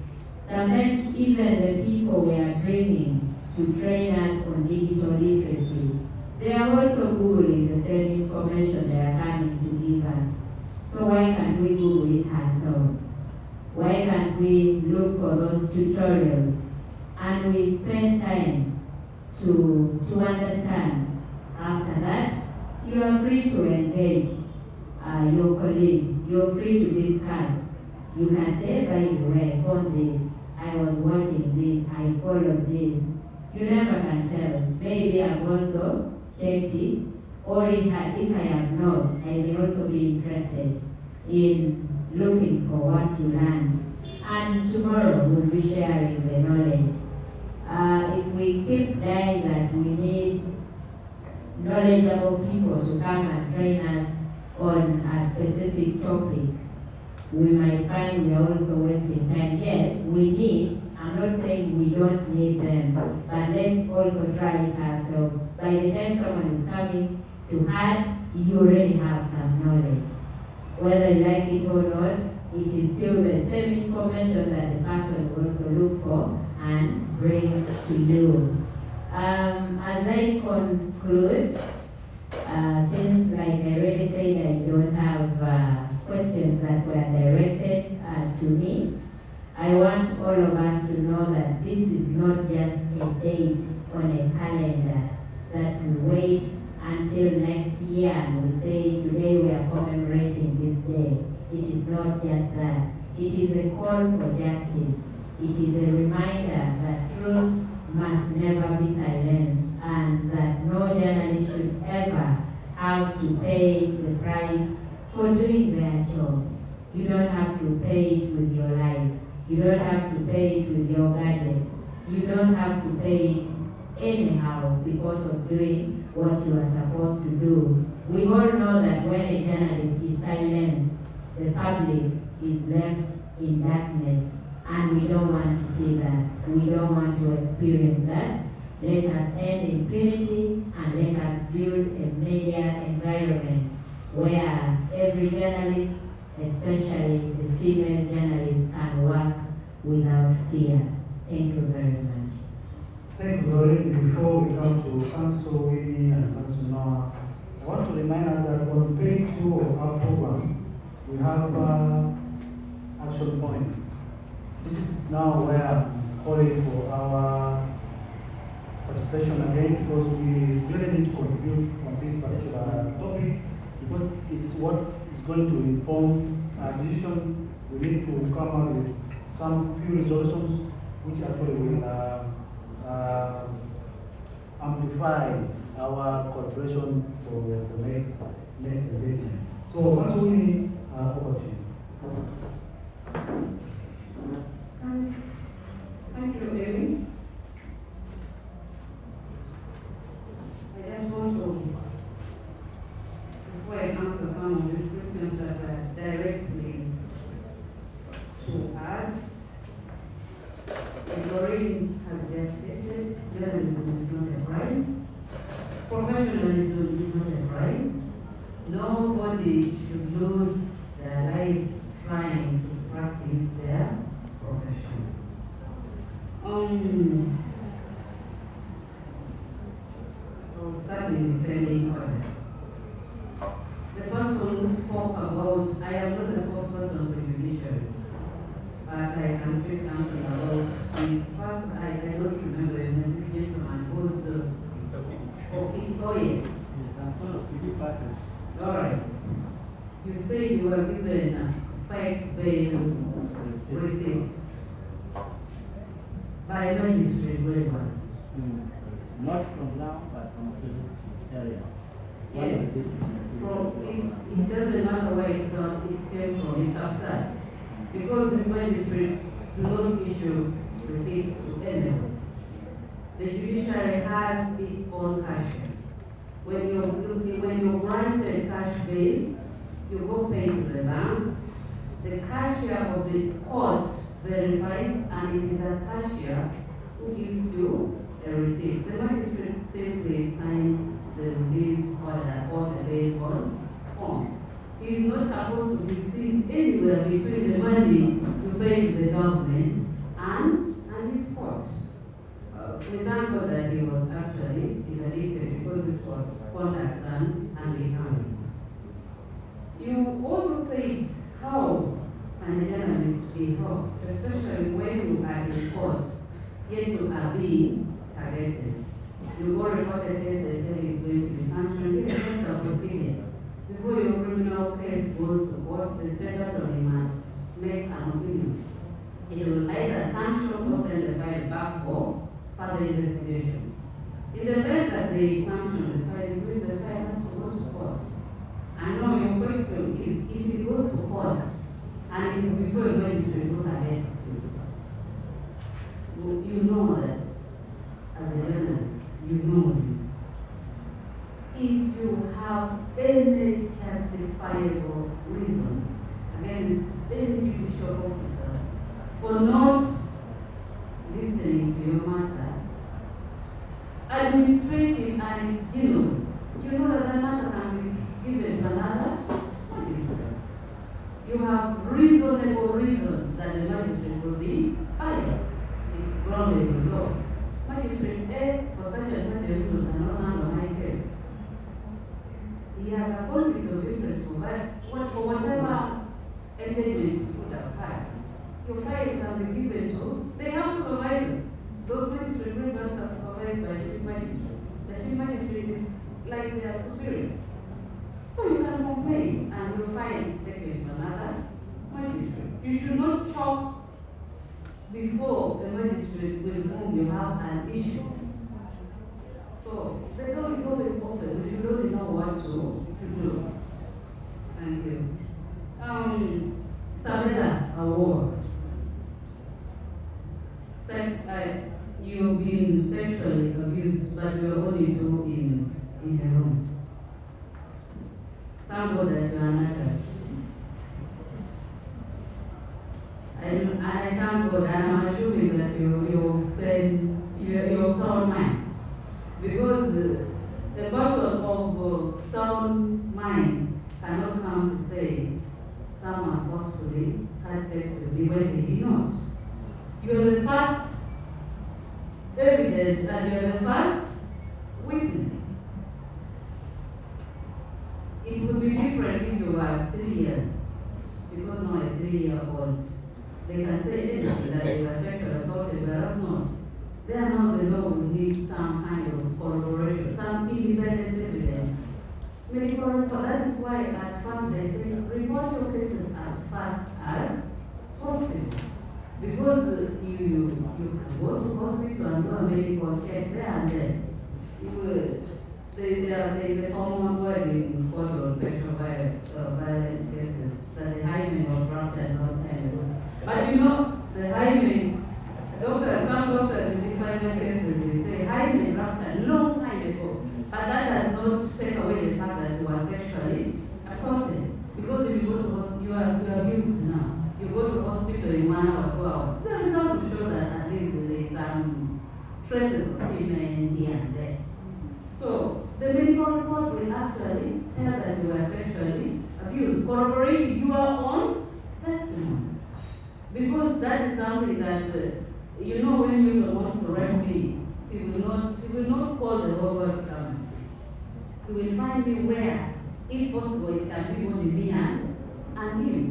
Sometimes even the people we are bringing to train us on digital literacy, they are also Googling the same information they are coming to give us. So why can't we Google it ourselves? Why can't we look for those tutorials and we spend time to understand? After that, you are free to engage your colleague. You're free to discuss. You can say, by the way, I found this, I was watching this, I followed this. You never can tell. Maybe I've also checked it, or if I have not, I may also be interested in looking for what you learned. And tomorrow we'll be sharing the knowledge. If we keep dying that we need knowledgeable people to come and train us on a specific topic, we might find we are also wasting time. Yes, we need, I'm not saying we don't need them, but let's also try it ourselves. By the time someone is coming to add, you already have some knowledge. Whether you like it or not, it is still the same information that the person will also look for and bring to you. As I conclude, since like I already said, I don't have questions that were directed to me, I want all of us to know that this is not just a date on a calendar that we wait until next year and we say today we are commemorating this day. It is not just that. It is a call for justice. It is a reminder that truth must never be silenced and that no journalist should ever have to pay the price for doing their job. You don't have to pay it with your life. You don't have to pay it with your gadgets. You don't have to pay it anyhow because of doing what you are supposed to do. We all know that when a journalist is silenced, the public is left in darkness, and we don't want to see that. We don't want to experience that. Let us end impunity and let us build a media environment where every journalist, especially the female journalists, can work without fear. Thank you very much. Thank you, Lori. Before we come to Council Winnie and Council Noah, I want to remind us that on page 2 of our program, we have action point. This is now where I'm calling for our participation again because we really need to contribute on this particular topic because it's what is going to inform our decision. We need to come up with some few resolutions which actually will amplify our cooperation for the next engagement. So once we need over to you. Thank you, Amy. I just want to, before I answer some of these questions that are directly to us, Doreen has just stated, journalism is not a crime. Professionalism is not a crime. Nobody should lose their lives trying to practice their profession. I'll start in descending order. The person who spoke about, I am not a spokesperson for the judiciary, but I can say something about his first, I don't remember him, this gentleman was, oh yes. All right. You say you were given 5 bail receipts by a magistrate, whatever. Not from now, but from the area. Yes. It doesn't matter where it came from, it's outside. Because the magistrates do not issue receipts to anyone. The judiciary has its own cashier. When you're granted cash bail, you go pay to the bank. The cashier of the court verifies, and it is a cashier who gives you a receipt. The magistrate simply signs the release order or the bail bond form. He is not supposed to be seen anywhere between the money you pay to the government and his court. We thank God that he was actually interdicted because this was conduct done and becoming. You also said how can a journalist be helped, especially when you are in court, yet you are being targeted. You go report a case, they tell you it's going to be sanctioned, it's just a procedure. Before your criminal case goes to court, the state attorney must make an opinion. It will either sanction or send the file back for further investigations. In the event that they sanction the file, it means the file has to go to court. I know your question is, if it goes to court, and it is before a magistrate who targets you, you know that, as a journalist, you know this. If you have any justifiable reason against any judicial officer for not listening to your matter, administrative and it's genuine, you know that the matter can be given to another magistrate. You have reasonable reasons that the magistrate will be biased. It's grounded in law. Magistrate A, for such and such a reason, cannot handle my case. He has a conflict of interest for whatever engagement you put up file. Your file can be given to, they have supervisors. Those magistrate members are supervised by the chief magistrate. The chief magistrate is like their superior. So you can complain and your file is taken to another magistrate. You should not talk before the magistrate with whom you have an issue. So the door is always open. We should only know what to do. Thank you. Sabrina Award. you've been sexually abused, but you're only two in a room. Thank God that you are not that. I thank God, and I'm assuming that you're sound mind. Because the person of sound mind cannot come to say someone forcefully had sex with me when they did not. You are the first evidence and you are the first witness. It would be different if you were 3 years, because now a 3-year-old, they can say anything that they were sexually assaulted, whereas not. They are now the law would need some kind of corroboration, some independent evidence. Medical report, that is why at first they say report your cases as fast as possible. Because you can go to hospital and do a medical check there and then. There is a common word in court on sexual violence cases that the hymen was ruptured a long time ago. But you know, the hymen, some doctors in different cases, they say hymen ruptured a long time ago. But that does not take away the fact that you were sexually assaulted. Because if you go to hospital, you are abused now. You go to hospital in 1 hour, 2 hours. There is some to show that at least there is some traces of semen here and there. So, the medical report will actually tell that you were sexually abused, corroborate your own testimony. Because that is something that, when you want to correct me, he will not call the whole world coming. He will find me where, if possible, it can be only me and him.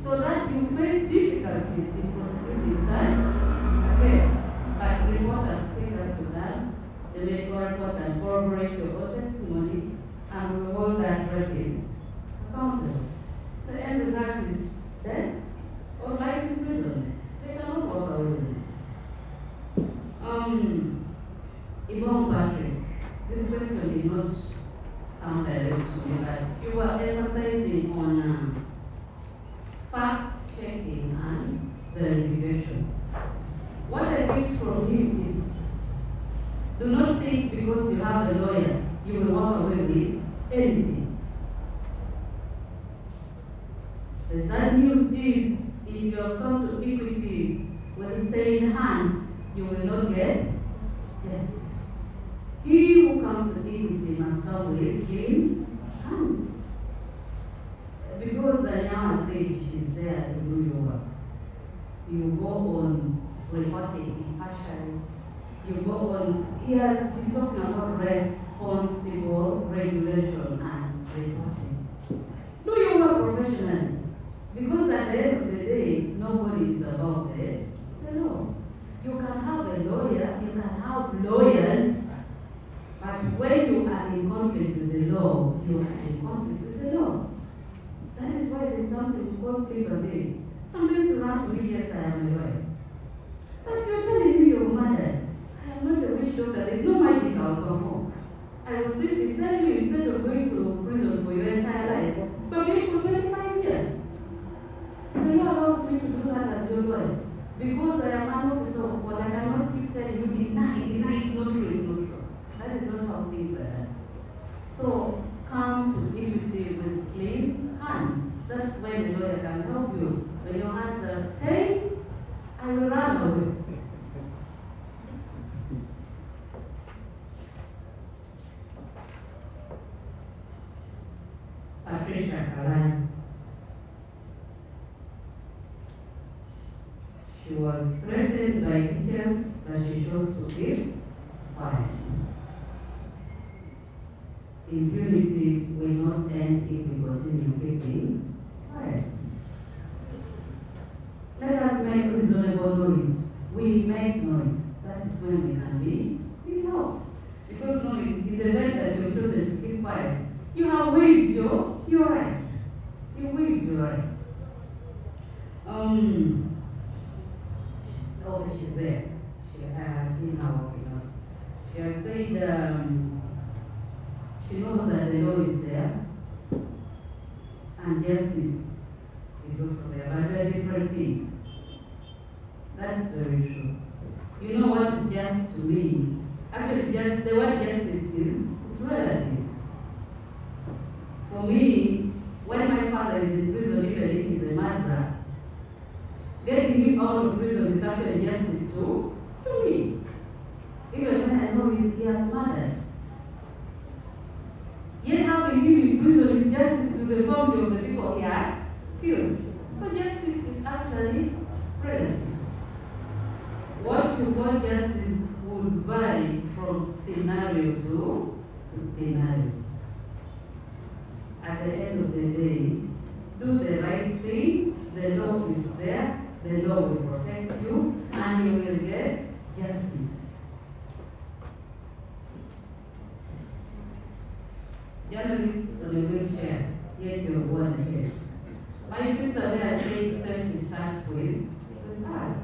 So that you face difficulties in prosecuting such a case. But report as quick as you can. The medical report and corroborate your own testimony, and we will hold that rapist accountable. The end result is death or life imprisonment. They cannot walk away with it. Yvonne Patrick, this question did not come direct to me, but you were emphasizing on fact-checking and verification. What I picked from him is, do not think because you have a lawyer, you will walk away with anything. The sad news is, if you have come to equity with stained hands, you will not get justice. He who comes to equity must come with clean hands. Because Daniela said she's there to do your work. You go on reporting impartially. You go on, he has been talking about responsible regulation and reporting. Do your work professionally. Because at the end of the day, nobody is above the law. You can have a lawyer, you can have lawyers, but when you are in conflict with the law, you are in conflict with the law. That is why there is something called plea bargaining. Sometimes you run to me, yes, I am a lawyer. But you're telling me you're murdered. I am not a witch doctor. There is no magic I will perform. I will simply tell you, instead of going to prison for your entire life, you're going for 25 years. The law allows me to do that as your lawyer. Because I am an officer of court, I cannot keep telling you, deny, it's not true, it's not true. That is not how things are done. So, come to equity with clean hands. That's when the lawyer can help you. When your hands are stained, I will run away. Patricia Kalani. She was threatened by teachers, but she chose to keep quiet. Impunity will not end if we continue keeping quiet. Let us make reasonable noise. We make noise. That is when we can be helped. Because no, in the event that you're chosen to keep quiet, you have waived your rights. You waived your rights. She's there. She has seen her walking up. She has said she knows that the law is there and justice is also there, but there are different things. That's very true. You know what what's just to me? Actually, just the word justice is relative. For me, when my father is in prison, even if he's a murderer, getting him out of prison is actually justice to me. Even when I know he has murdered. Yet having him in prison is justice to the family of the people he has killed. So justice is actually relative. What you call justice would vary from scenario to scenario. At the end of the day, do the right thing, the law is there, the law will protect you, and you will get justice. Journalists on a wheelchair, yet you're one case. My sister there said safety starts with us.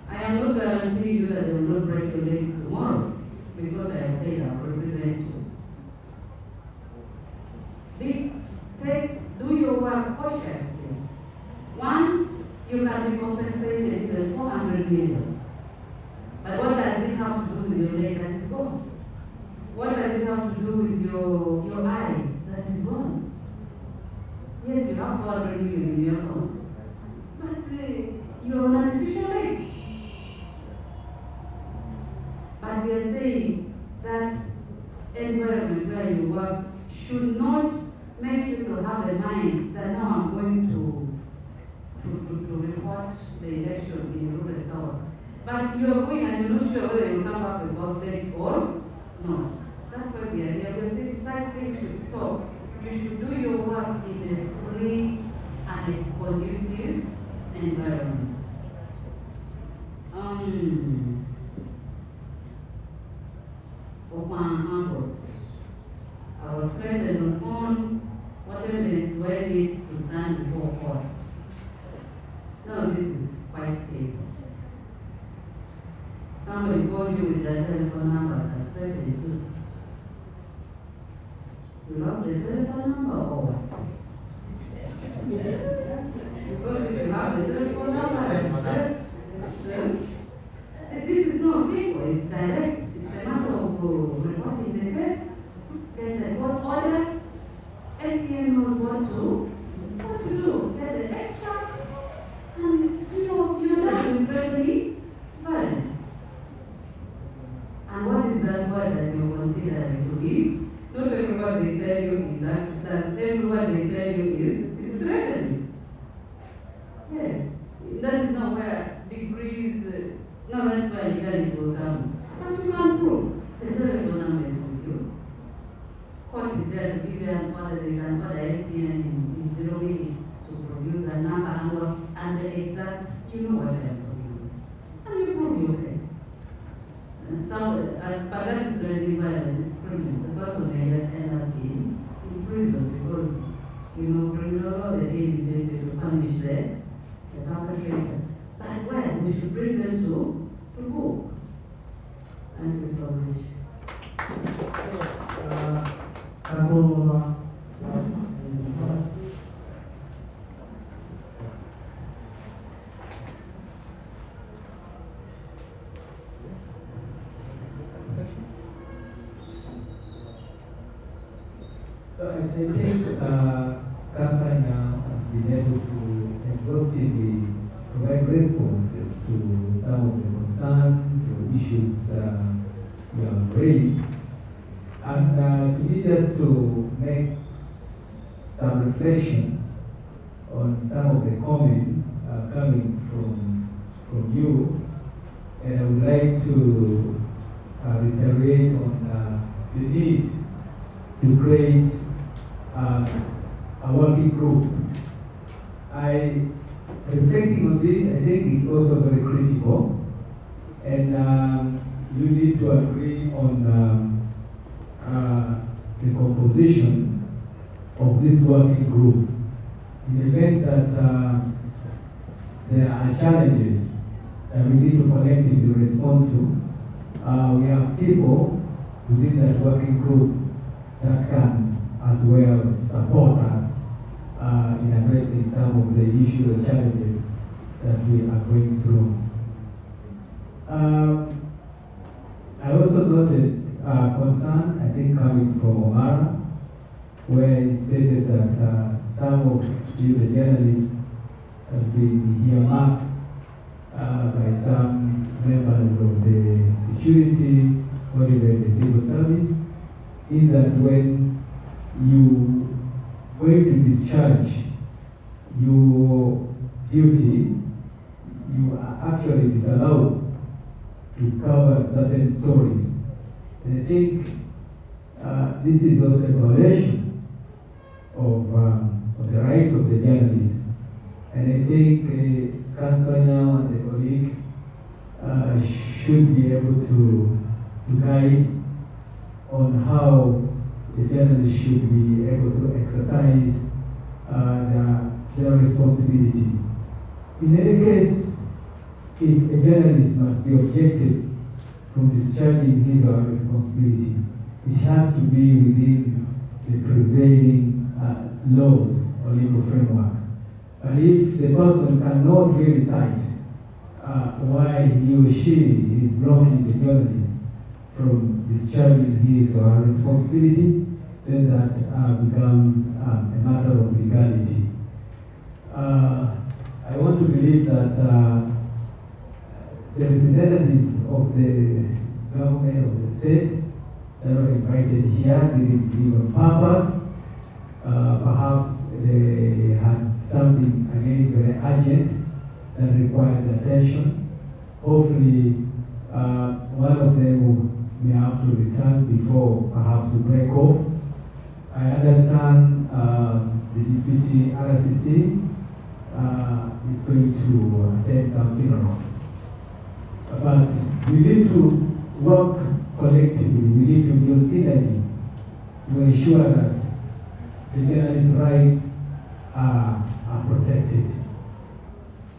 I am not guaranteeing you that they will not break your legs tomorrow, because I have said I will represent you. Do your work cautiously. One, you can be compensated with 400 million. But what does it have to do with your leg that is gone? What does it have to do with your eye that is gone? Yes, you have 400 million in your account, but you're on artificial legs. But we are saying that environment where you work should not make people have a mind that now I'm going to report the election in Rural South. But you're going and you're not sure whether you'll come back with both legs or not. That's why we are here. We say such things should stop. You should do your work in a free and a conducive environment. For my uncles, I was present on what evidence were needed to stand before court. Now this is quite simple. Somebody called you with their telephone numbers and present too. You lost the telephone number or what? Because if you have the telephone number, this is not simple, it's direct. It's a matter of reporting the case, get a court order, ATM knows what to do, get the extracts, and you're done with threatening violence. And what is that word that you're considering to give? Not everybody they tell you is that everybody they tell you is threatening. Yes, that is not where degrees, no, that's where legality will come. But you can prove the telephone number is with you. Court is there to give you an order, they can order ATM in 0 minutes to produce a number and the exact, you know what I'm talking about. And you prove your case. But that is really violent, it's criminal. The person may just end up in prison because, criminal law, the aim is simply to punish the perpetrator. But when we should bring them to book. Thank you so much. So I think Kasai now has been able to exhaustively provide responses to some of the concerns or issues we have raised. And to me, just to make some reflection on some of the comments coming from you, and I would like to reiterate on the need to create a working group. Reflecting on this, I think it's also very critical, and you need to agree on the composition of this working group. In the event that there are challenges that we need to collectively respond to, we have people within that working group that can as well support us in addressing some of the issues and challenges that we are going through. from Omara, where he stated that some of you, the journalists, has been earmarked by some members of the security or even the civil service, in that when you going to discharge your duty, you are actually disallowed to cover certain stories. And I think this is also a violation of the rights of the journalists. And I think Councillor Nyao and the colleague should be able to guide on how the journalist should be able to exercise their responsibility. In any case, if a journalist must be objected from discharging his or her responsibility, it has to be within the prevailing law or legal framework. But if the person cannot really cite why he or she is blocking the journalist from discharging his or her responsibility, then that becomes a matter of legality. I want to believe that the representative of the government of the state that were invited here didn't leave on purpose. Perhaps they had something again very urgent that required attention. Hopefully, one of them may have to return before perhaps we break off. I understand the deputy RCC is going to attend some funeral. But we need to work collectively, we need to build synergy to ensure that the journalist's rights are protected.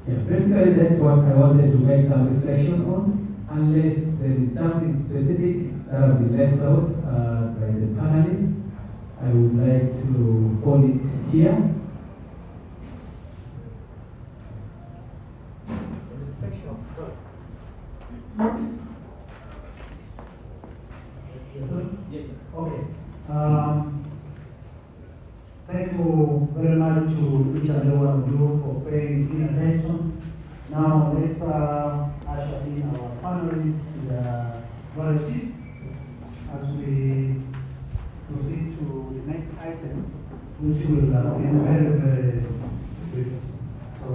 Yeah, basically that's what I wanted to make some reflection on, unless there is something specific that has been left out by the panelists. I would like to call it here. Okay. Thank you very much to each and every one of you for paying keen attention. Now let's usher in our panelists to the volunteers as we proceed to the next item, which will be very, very quick. So,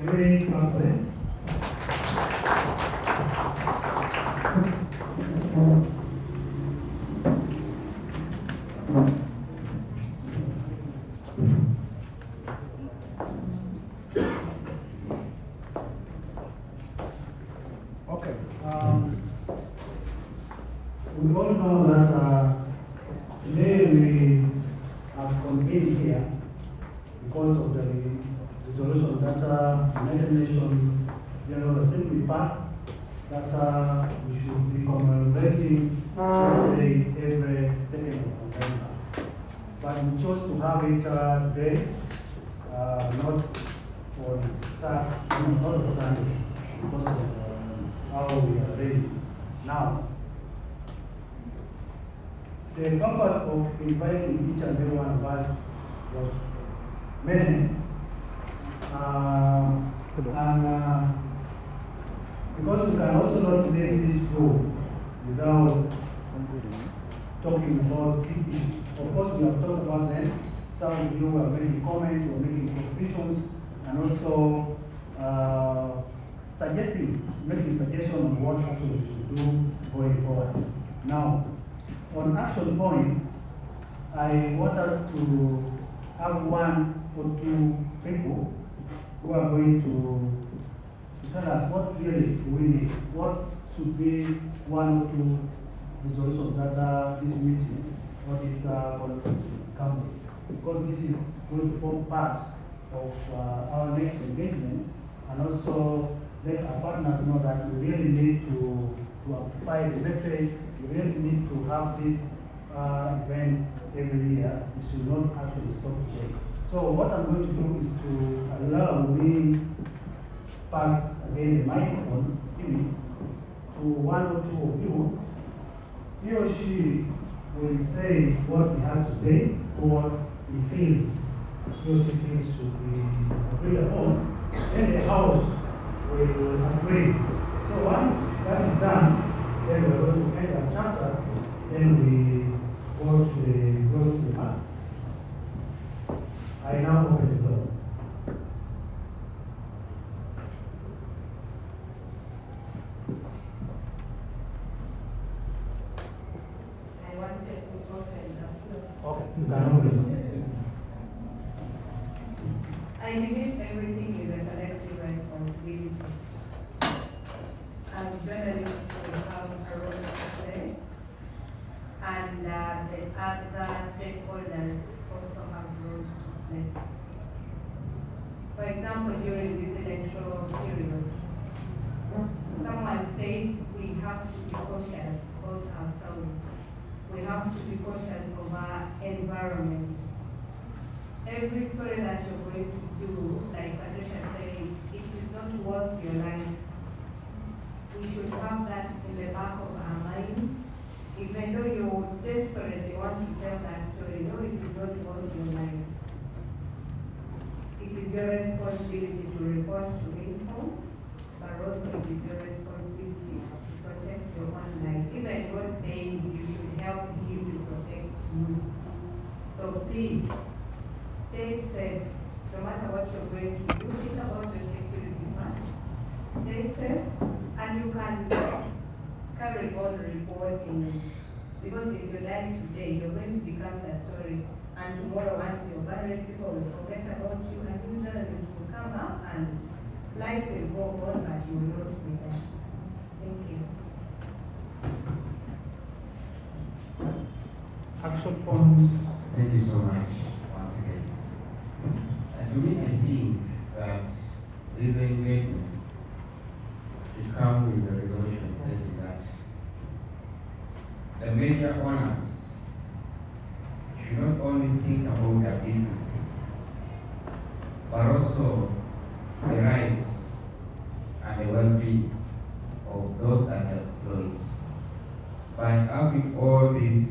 very confident. Okay. We all know that today we have convened here because of the resolution that United Nations General Assembly passed that we should be commemorating this day every 2nd of November. But we chose to have it today, not on not on Sunday, because of how we are ready now. The purpose of inviting each and every one of us was many, and because we can also not leave this room without talking about key issues. Of course, we have talked about them. Some of you are making comments or making contributions, and also making suggestions on what actually we should do going forward. Now, on action point, I want us to have one or two people who are going to tell us what really we need, what should be one or two resolutions that this meeting or this conference will come with. Because this is going to form part of our next engagement, and also let our partners know that we really need to amplify the message. We really need to have this event every year. We should not actually stop today. So what I'm going to do is to allow me pass again the microphone to one or two of you he or she will say what he has to say or he feels, he or she feels should be agreed upon, then the house will agree. So once that is done, then we're going to end our chapter, then we go to the closing remarks. I now open the floor. I wanted to open the floor. Okay, you can open. I believe everything is a collective responsibility. As journalists, we have a role to play, and the other stakeholders also have roles to play. For example, during this electoral period, someone said we have to be cautious about ourselves. We have to be cautious of our environment. Every story that you're going to do, like Patricia said, it is not worth your life. We should have that in the back of our minds. Even though you desperately want to tell that story, no, it is not worth your life. It is your responsibility to report to inform, but also it is your responsibility to protect your own life. Even God says you should help him to protect you. So please, stay safe. No matter what you're going to do, think about your security first. Stay safe, and you can carry on reporting. Because if you die today, you're going to become the story. And tomorrow, once you're buried, people will forget about you, and new journalists will come up, and life will go on, but you will not be there. Thank you. Action points. Thank you so much once again. And to me, I think that this engagement should come with a resolution stating that the media owners should not only think about their businesses, but also the rights and the well-being of those that are employees. By having all these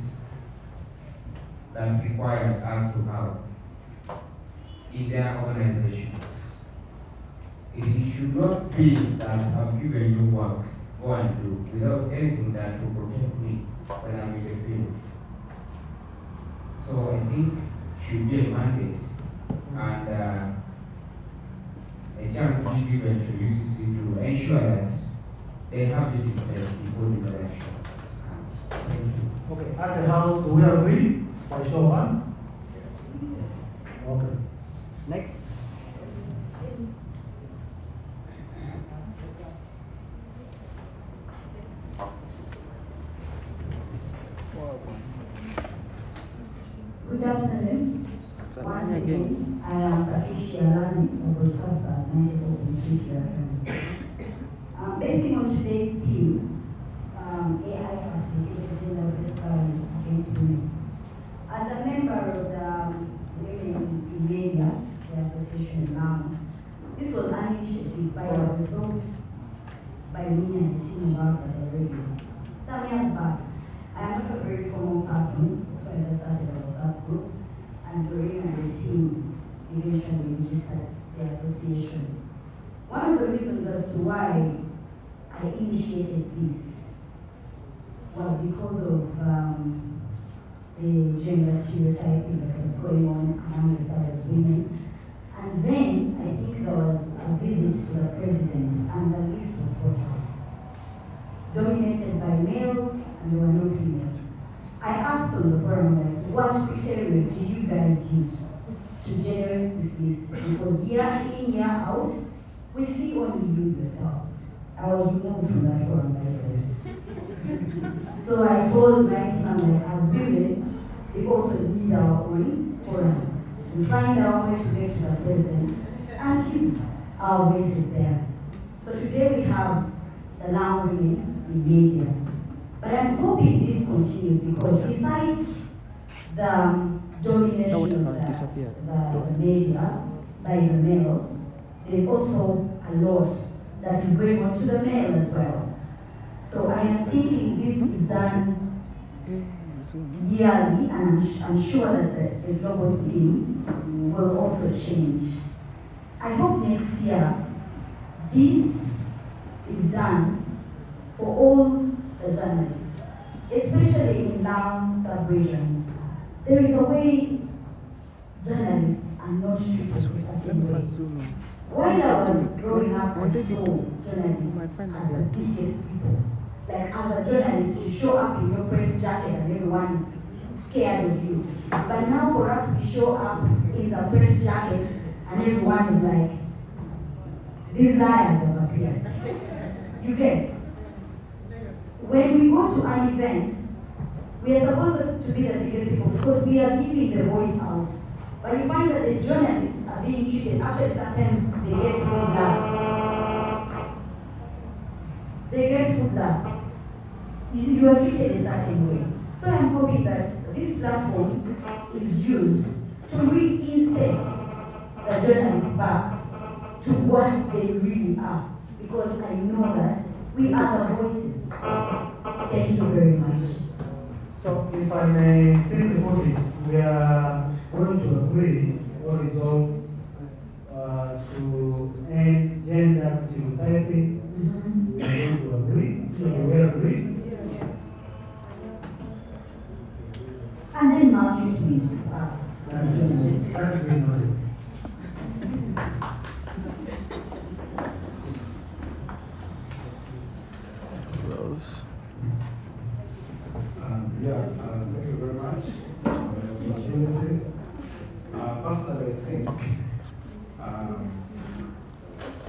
that require us to have in their organizations, it should not be that I'm giving you work, go and do, without anything that will protect me when I'm in the field. So I think should be a mandate and a chance to be given to UCC to ensure that they have it in place before this election comes. Thank you. Okay, as a house, do we agree? By show of hands? Okay. Next. Good afternoon. Once again, I am Patricia Lani, a broadcaster at 94.3 FM. Based on today's theme, AI facilitated gender-based violence against women. As a member of the Women in Media, the association in Lango, this was an initiative by our thoughts by me and the team of us at the radio. Some years back, I am not a very formal person, so I just started a WhatsApp group, and Doreen and the team eventually registered the association. One of the reasons as to why I initiated this was because of the gender stereotyping that was going on among us as women. And then I think there was a visit to the president and the list of photos dominated by male and there were no female. I asked on the forum, like, what criteria do you guys use to generate this list? Because year in, year out, we see only you yourselves. I was removed from that forum, by the way. So I told my team, I'm like, as women, we also need our own forum. We find our way to get to the president and keep our voices there. So today we have the Lango women in media. But I'm hoping this continues because besides the domination of the media by the male, there's also a lot that is going on to the male as well. So I am thinking this is done yearly, and I'm sure that the global theme will also change. I hope next year this is done for all the journalists, especially in Lango sub-region. There is a way journalists are not treated a certain way. While I was growing up, I saw journalists as the biggest people. Like as a journalist, you show up in your press jacket and everyone is scared of you. But now for us, we show up in the press jackets and everyone is like, these liars have appeared. You get? When we go to an event, we are supposed to be the biggest people because we are giving the voice out. But you find that the journalists are being treated, actually sometimes they get food last. They get food last. You are treated a certain way. So I'm hoping that this platform is used to reinstate the journalists back to what they really are. Because I know that we are the voices. Thank you very much. So if I may simply put it, we are going to agree or resolve to end gender stereotyping. We are going to agree. Yes. We agree. And then maltreatment to us. That's been noted. Thank you very much for the opportunity. Personally, I think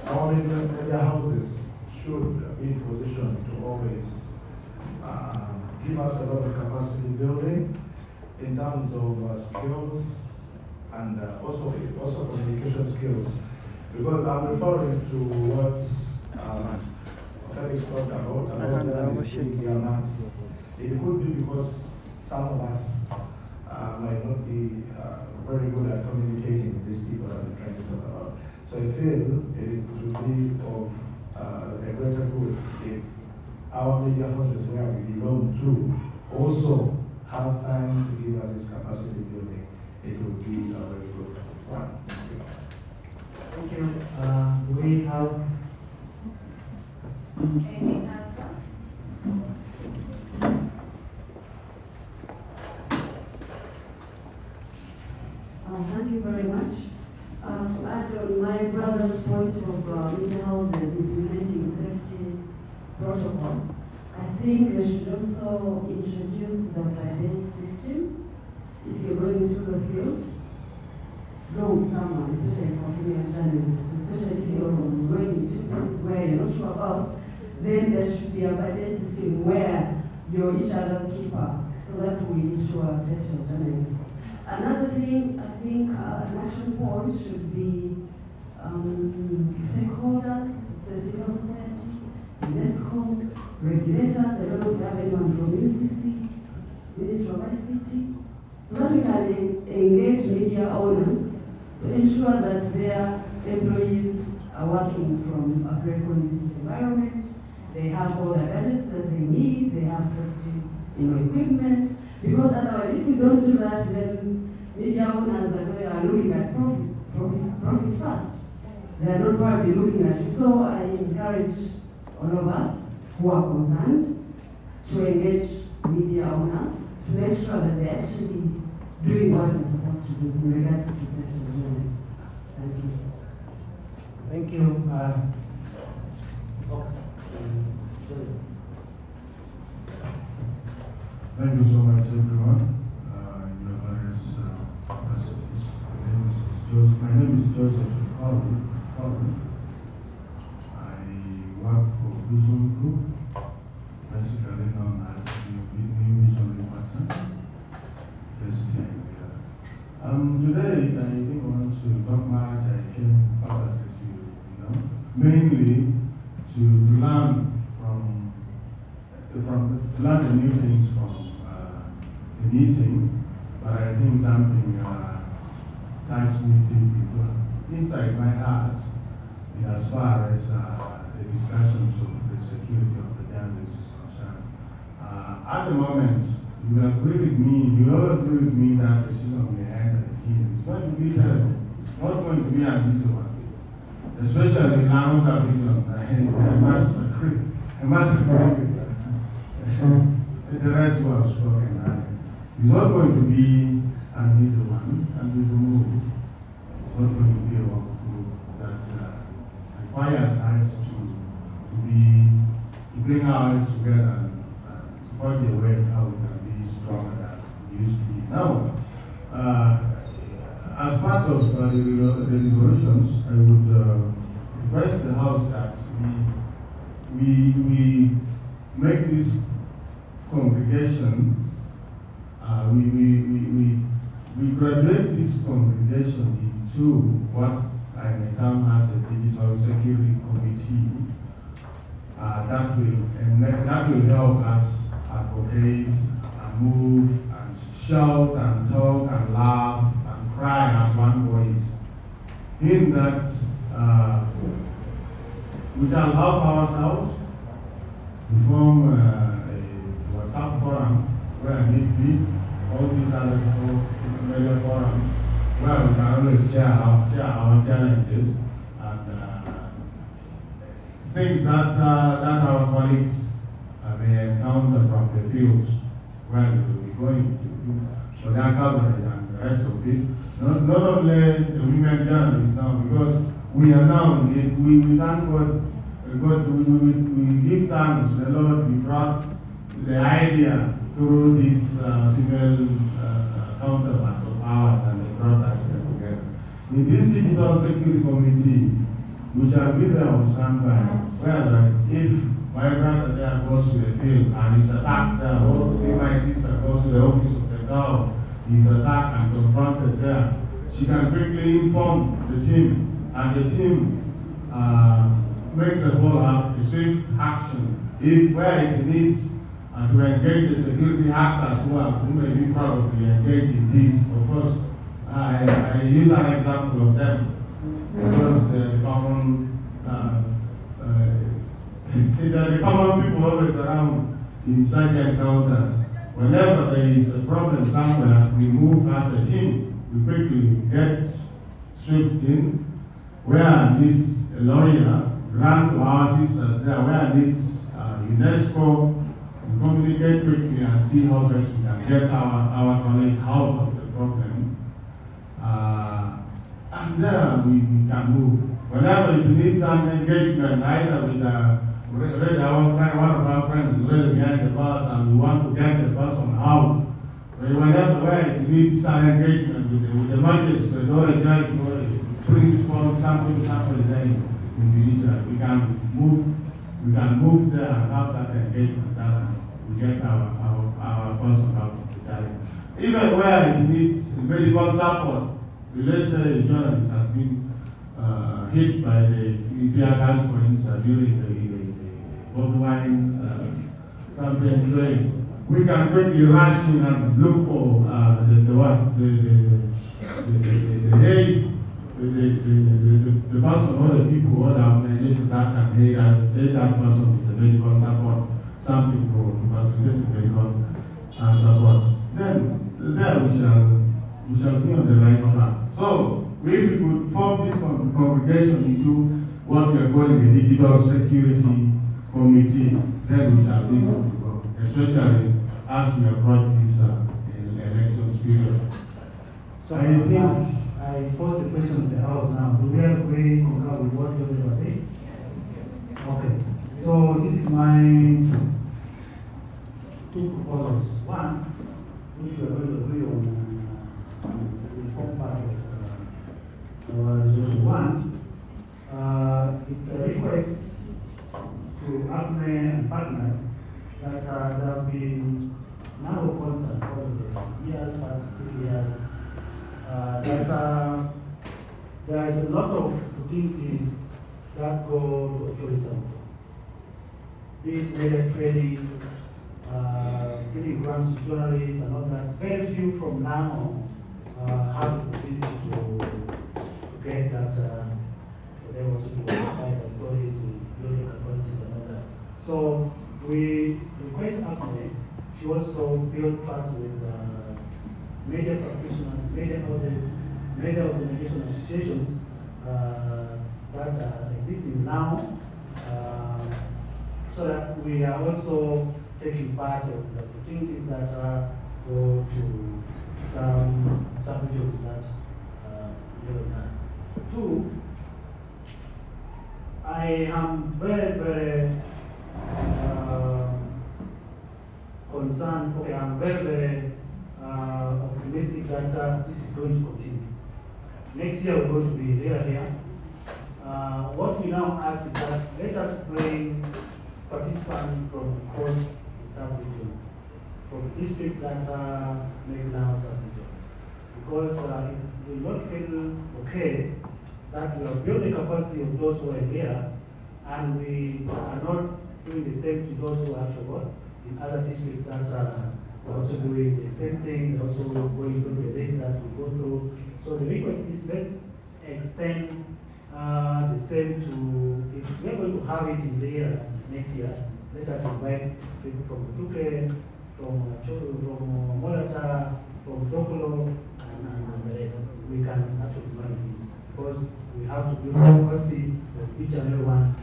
our media houses should be in position to always give us a lot of capacity building in terms of skills and also communication skills. Because I'm referring to what Felix talked about journalists. It could be because some of us might not be very good at communicating with these people that we're trying to talk about. So I feel it would be of a greater good if our media houses where we belong to also have time to give us this capacity building. It would be a very good one. Thank you. Do we have any answer? Thank you very much. To add on my brother's point of media houses implementing safety protocols, I think they should also introduce the by-day system. If you're going into the field, go with someone, especially for female journalists, especially if you're going into places where you're not sure about, then there should be a by-day system where you're each other's keeper, so that we ensure safety of journalists. Another thing, I think an action point should be stakeholders, civil society, UNESCO, regulators. I don't know if we have anyone from UCC, Ministry of ICT, so that we can engage media owners to ensure that their employees are working from a very conducive environment. They have all the gadgets that they need, they have safety equipment, because otherwise if we don't do that, then media owners are looking at profit first. They are not probably looking at it. So I encourage all of us who are concerned to engage media owners to make sure that they're actually doing what they're supposed to do in regards to safety of journalists. Thank you. Thank you. Thank you so much, everyone. Your various capacities. My name is Joseph Colvin. I work for Vision Group, basically known as the New Vision Partner. Basically, today I didn't want to talk much. I came purposely to, mainly to learn learn the new things from the meeting, but I think something touched me deep inside my heart as far as the discussions of the security of the journalists is concerned. At the moment, You will agree with me, you will all agree with me that the season of the hand and the kingdom is going to be terrible. It's not going to be an easy one. Especially now that I must agree with that. The rest was spoken. It's not going to be an easy one, and easy move. It's not going to be a walkthrough that requires us to bring our heads together and find a way how we can be stronger than we used to be. Now, as part of the resolutions, I would request the House that we make this congregation, we graduate this congregation into what I may term as a digital security committee. That will help us advocate and move and shout and talk and laugh and cry as one voice. In that, we shall help ourselves to form a WhatsApp forum where need be, all these other media forums where we can always share our challenges and things that our colleagues may encounter from the fields where they will be going to. So their coverage and the rest of it. Not only the women journalists now, because we are now, we thank God, we give thanks to the Lord, we brought the idea through these female counterparts of ours and they brought us together. In this digital security committee, we shall be there on standby, where if my brother there goes to the field and is attacked there, or if my sister goes to the office of the town, is attacked and confronted there, she can quickly inform the team, and the team makes a follow-up, a swift action, if where it needs, and to engage the security actors who may be probably engaged in this. Of course, I use an example of them, because the common people always around in such encounters. Whenever there is a problem somewhere, we move as a team. We quickly get swift in. Where needs a lawyer, grant to our sisters there. Where needs UNESCO, we communicate quickly and see how best we can get our colleague out of the problem. And there we can move. Whenever it needs an engagement, either with our friend, one of our friends is really behind the bars and we want to get the person out. Whenever it needs an engagement with the magistrate or a judge or a principal, something then in the issue, we can move there and have that engagement and we get our person out of the challenge. Even where it needs medical support, let's say a journalist has been hit by the tear gas, for instance, during the Bovine campaign train. We can quickly rush in and look for the person or the people or the organization that can aid that person with the medical support, something for facilitate the medical support. Then there we shall be on the right track. So if we could form this congregation into what we are calling a digital security committee, then we shall be able to go, especially as we approach this election period. So I think I posed the question to the House now. Do we agree with what Joseph was saying? Okay. So this is my two proposals. One, which we are going to agree on the form part of resolution one. It's a request to ACME and partners that there have been now of concern over the years, past 3 years, that there is a lot of activities that go to tourism. Be it media training, giving grants to journalists and all that. Very few from now have the opportunity to get that, for them also to write the stories, to build the capacities and all that. So we request ACME she also built trust with major practitioners, major houses, major organization associations that exist in Lango, so that we are also taking part of the opportunities that go to some sub-regions that given us. Two, I am very, very concerned, okay, I'm very, very optimistic that this is going to continue. Next year we're going to be here. What we now ask is that let us bring participants from across the sub-region, from districts that make now sub-region. Because if we not feel okay that we have built the capacity of those who are here, and we are not doing the same to those who are actually in other districts that are also doing the same thing, also going through the list that we go through. So the request is let's extend the same to, if we are going to have it in the year next year, let us invite people from Duke, from Molata, from Dokolo, and the rest. We can actually manage this because we have to build capacity of each and every one,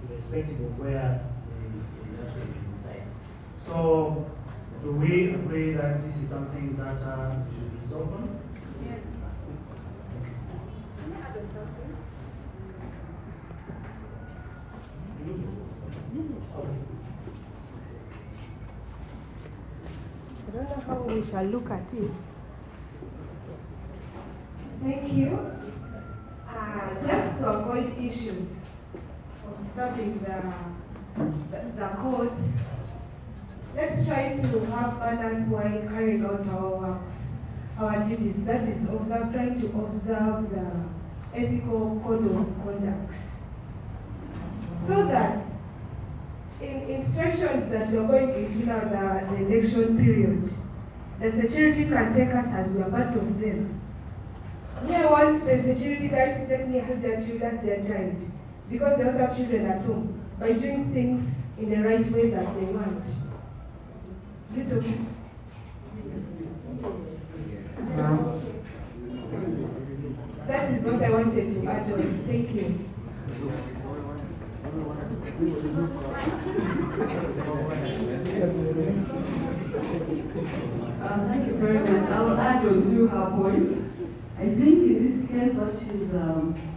irrespective of where they actually reside. So, do we agree that this is something that should resolve on? Yes. I don't know how we shall look at it. Thank you. Just to avoid issues of disturbing the courts, let's try to have manners while carrying out our works, our duties. That is, trying to observe the ethical code of conduct. So that in situations that we are going into now, the election period, the security can take us as we are part of them. I want the security guys to take me as their child, because they also have children at home, by doing things in the right way that they want. Is it okay? That is what I wanted to add on. Thank you. Thank you very much. I'll add on to her point. I think in this case what she's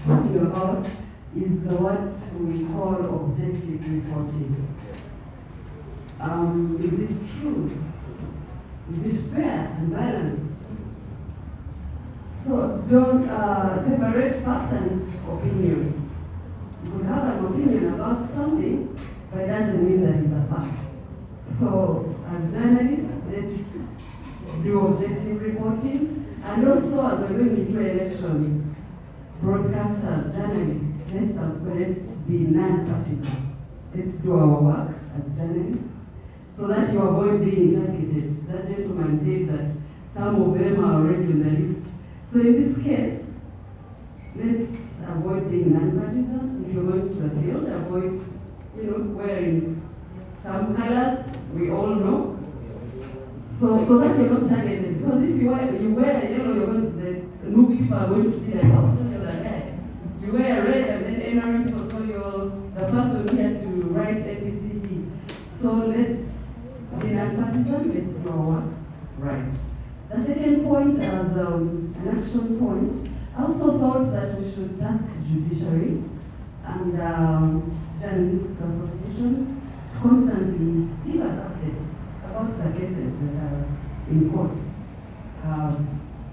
talking about is what we call objective reporting. Is it true? Is it fair and balanced? So don't separate fact and opinion. You could have an opinion about something, but it doesn't mean that it's a fact. So as journalists, let's do objective reporting. And also, as we're going into elections, broadcasters, journalists, let's be non-partisan. Let's do our work as journalists so that you avoid being targeted. That gentleman said that some of them are already on the list. So in this case, let's avoid being non-partisan. If you're going to the field, avoid, wearing some colors we all know. So that you're not targeted. Because if you wear yellow, you're going to the new people are going to be like, oh, so you're that guy. You wear red and then NRM people, so you're the person here to write ABCD. So let's be non-partisan, let's do our work right. The second point as an action point, I also thought that we should task judiciary and journalists associations to constantly give us updates about the cases that are in court. Have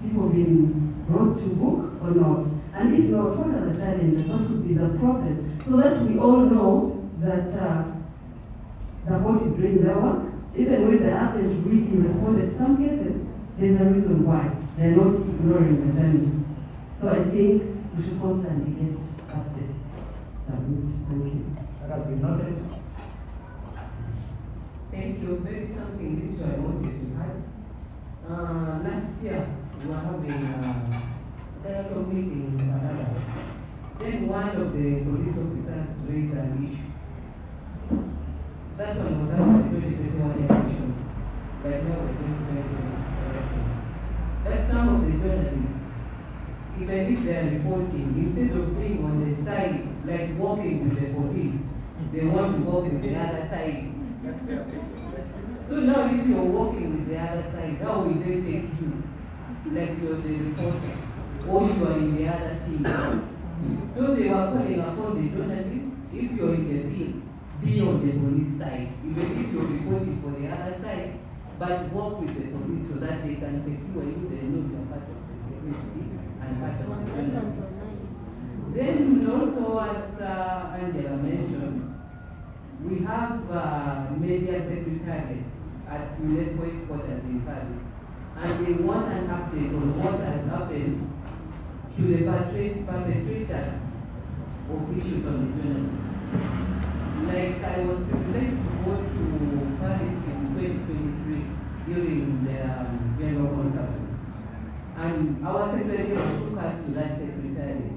people been brought to book or not? And if not, what are the challenges? What could be the problem? So that we all know that the court is doing their work. Even when they haven't really responded to some cases, there's a reason why. They're not ignoring the journalists. So I think we should constantly get updates. Thank you. That has been noted. Thank you. Maybe something which I wanted to add. Last year, we were having a dialogue meeting in Canada. Then one of the police officers raised an issue. That one was after the 2021 election. are reporting, instead of being on the side, like walking with the police, they want to walk with the other side. So now if you're walking with the other side, how will they take you? Like you're the reporter, or you are in the other team. So they were calling upon the journalists, if you're in the field, be on the police side, even if you're reporting for the other side, but work with the police so that they can secure you, they know you're part of the security and part of the journalists. Then also, as Angela mentioned, we have media secretariat at UNESCO headquarters in Paris, and they want an update on what has happened to the perpetrators of issues on the journalists. Like I was privileged to go to Paris in 2023 during the general conference, and our secretary took us to that secretariat.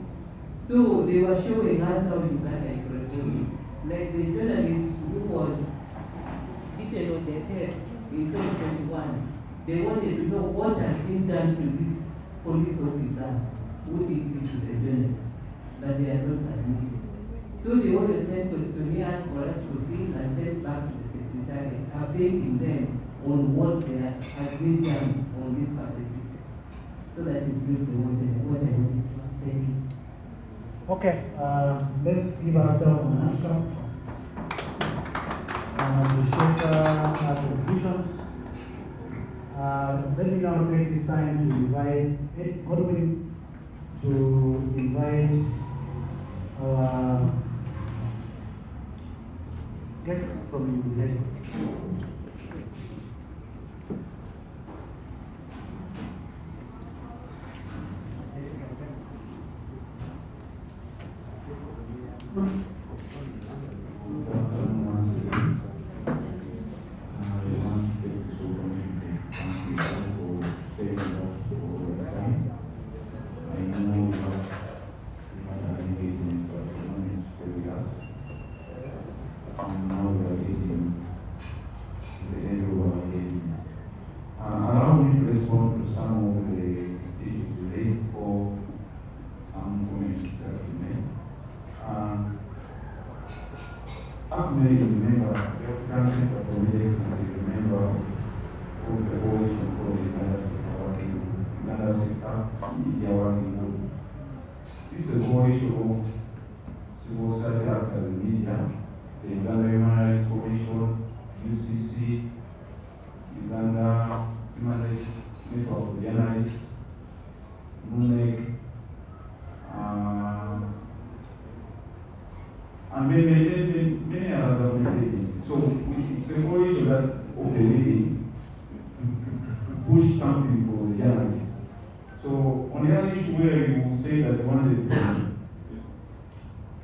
So they were showing us how Uganda is reporting. Like the journalist who was beaten on the head in 2021, they wanted to know what has been done to these police officers who did this to the journalists, but they are not submitted. So they always send questionnaires for us to fill and send back to the secretariat, updating them on what has been done on these perpetrators. So that is briefly what I wanted to. Thank you. Okay, let's give ourselves an answer. Appreciate our contributions. Let me now take this time to invite Godwin to invite our guests from the university. Allow me to respond to some of the issues you raised or some comments that you made. Ahmed is a member of the African Center for Media Excellence, is a member of the coalition called the Uganda Sector Media Working Group. This is a coalition of civil society actors in media, the Uganda Human Rights Commission, UCC, Uganda Human Rights Network of Journalists, MUNEC, and many other government agencies. So it's a coalition that of the leading to push something for the journalists. So on the other issue where you say that you wanted to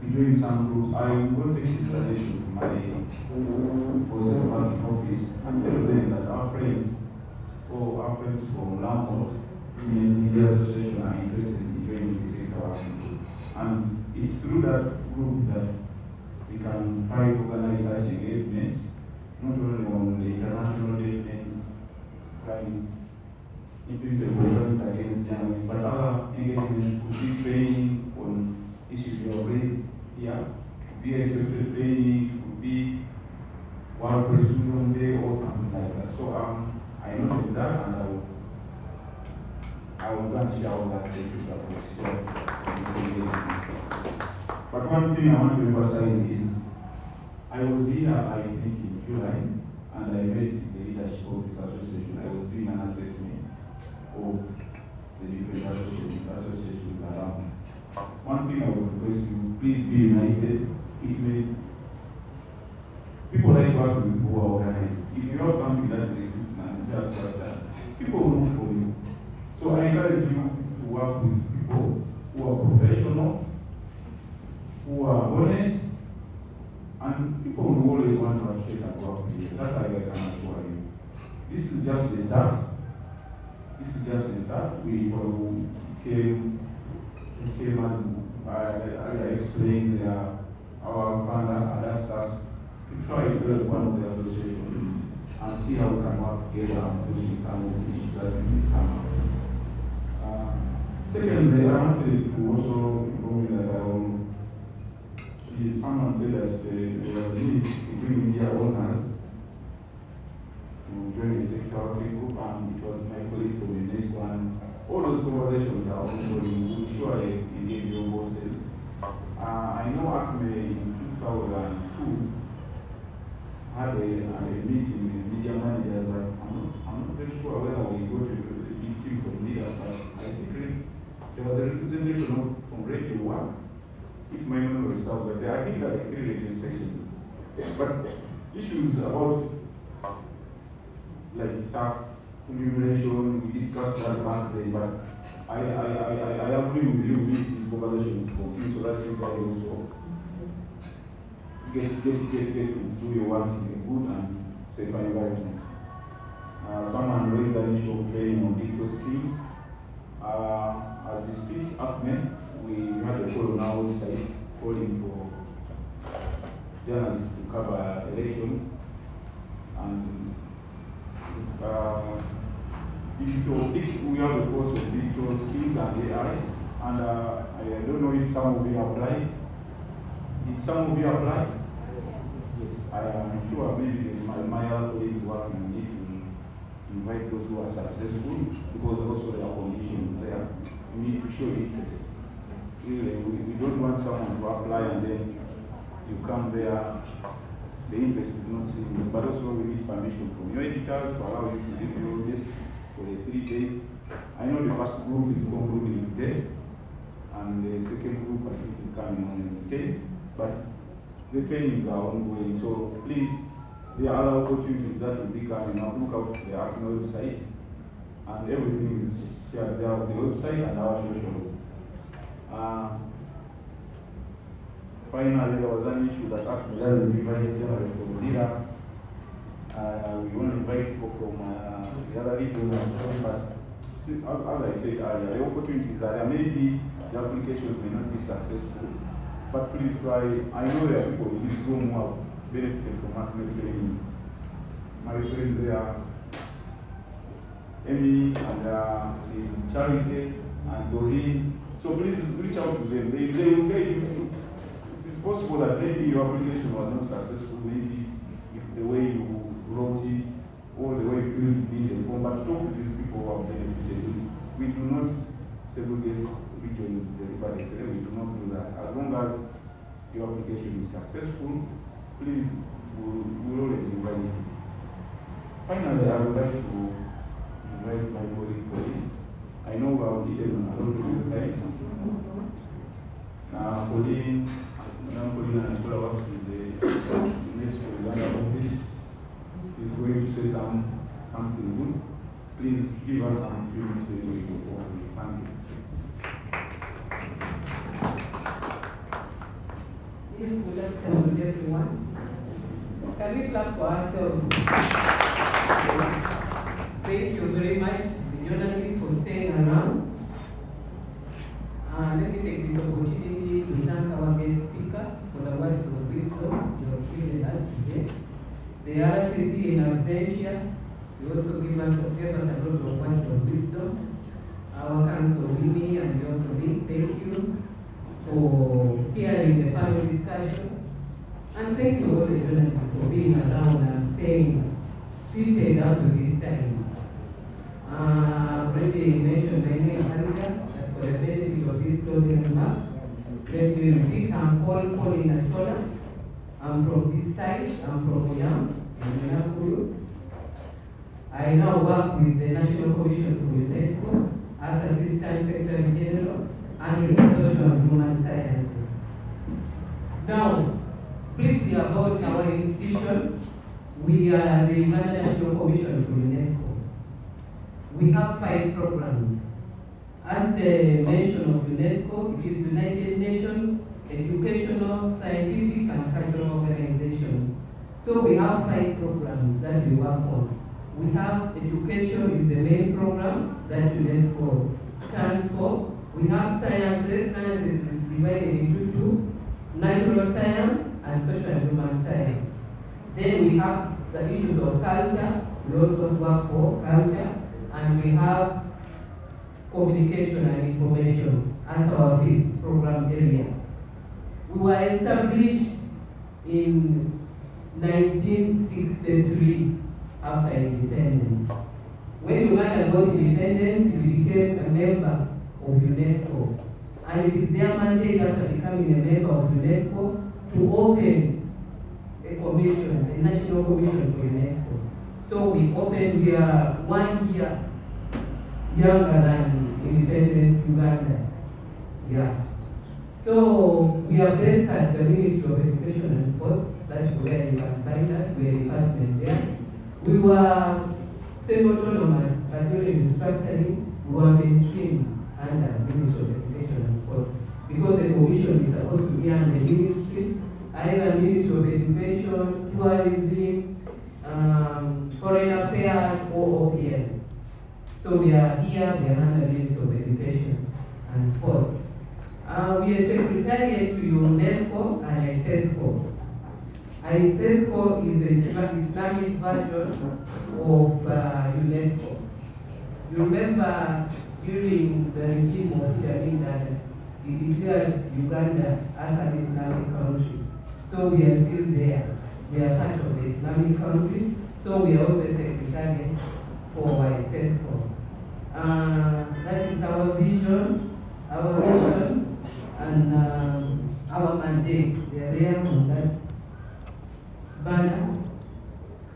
be doing some groups, I will take this suggestion to my for office and tell them that our friends from Lango Media Association are interested in joining the sector working group. And it's through that group that we can try to organize such engagements, not only on the international development, implemented programs against journalists, but other engagements could be training on issues you have raised here, could be executive training, could be World Press Freedom Day or something like that. So I noted that, and I will go and share all that with you that was shared. But one thing I want to emphasize is, I was here, I think, in July, and I met the leadership of this association. I was doing an assessment of the different associations around. One thing I would request you, please be united. It may, people like working with who are organized. If you have something that exists and just like that, people will look for you. So I encourage you to work with people who are professional, who are honest, and people will always want to appreciate and work with you. That I can assure you. This is just the start. This is just the start. We came as I explained our founder and asked us to try to build one of the associations and see how we can work together and push some of the issues that we come up. Secondly, I wanted to also inform you that someone said that there was a need between media owners to join a sector working group, and it was my colleague from the next one. All those conversations are ongoing. We'll surely engage your bosses. I know ACME in 2002 had a meeting with media managers, but I'm not very sure whether we go to the meeting from media, but I think there was a representation from Radio 1, if my memory serves, but I think that a registration. But issues about like staff remuneration, we discussed that back then, but I agree with you with this conversation so that you guys also get to do your work in a good and safe environment. Someone raised an issue of training on digital skills. As we speak, ACME, we had a call on our website calling for journalists to cover elections. And we have a course of digital skills and AI, and I don't know if some of you applied. Did some of you apply? Yes, I am sure maybe my other colleagues working on it will invite those who are successful, because also there are conditions there. We need to show interest. Really, we don't want someone to apply and then you come there, the interest is not seen, but also we need permission from your editors to allow you to review this for the 3 days. I know the first group is concluding today, and the second group I think is coming on today, but the trainings are ongoing, so please, there are other opportunities that will be coming up. Look out the ACME website, and everything is shared there on the website and our socials. Finally, there was an issue that ACME doesn't invite generally from Lira. We want to invite people from the other regions, but as I said earlier, the opportunities are there. Maybe the applications may not be successful, but please try. I know there are people in this room who have benefited from ACME training. My friends there, Amy and Charity and Doreen. So please reach out to them. They will guide you. It is possible that maybe your application was not successful, maybe if the way you wrote it, or the way you filled in the form, but talk to these people who have benefited. We do not segregate regions deliberately. We do not do that. As long as your application is successful, please, we'll always invite you. Finally, I would like to invite my colleague Pauline. I know we have eaten a lot of your time. Pauline and Nicola works with the UNESCO Uganda office. She's going to say something good. Please give us some few minutes to go on. Thank you. Yes, good afternoon, everyone. Can we clap for ourselves? Thank you very much, the journalists, for staying around. Let me take this opportunity to thank our guest speaker for the words of wisdom you have given us today. The RCC in absentia, they also gave us a lot of words of wisdom. Our council, Winnie and your colleague, thank you for steering the panel discussion. And thank you all the journalists for being around and staying seated up to this time. Already mentioned my name earlier, that for the benefit of these closing remarks, let me repeat, I'm called Pauline Achola. I'm from this side, I'm from Yam, in Nakuru. I now work with the National Commission for UNESCO as Assistant Secretary General and in Social and Human Sciences. Now, briefly about our institution, we are the Uganda National Commission for UNESCO. We have 5 programs. As the mention of UNESCO, it is United Nations educational, scientific, and cultural organizations. So we have 5 programs that we work on. We have education is the main program that UNESCO stands for. We have sciences. Sciences is divided into 2, natural science and social and human science. Then we have the issues of culture. We also work for culture. And we have communication and information as our fifth program area. We were established in 1963 after independence. When Uganda got independence, we became a member of UNESCO. And it is their mandate after becoming a member of UNESCO to open a commission, a national commission for UNESCO. So we are 1 year younger than independent Uganda. Yeah. So we are based at the Ministry of Education and Sports. That's where you can find us. We are a department there. We were semi-autonomous, but during restructuring, we were mainstream under Ministry of Education and Sport. Because the commission is supposed to be under the ministry, either Ministry of Education, Tourism, Foreign Affairs, or OPM. So we are here, we are under the Ministry of Education and Sports. We are secretariat to UNESCO and ISESCO. ISESCO is the Islamic version of UNESCO. You remember during the regime of Idi Amin Dada, he declared Uganda as an Islamic country. So we are still there. We are part of the Islamic countries. So we are also a secretariat for ISESCO. That is our vision, and our mandate. They are there on that banner.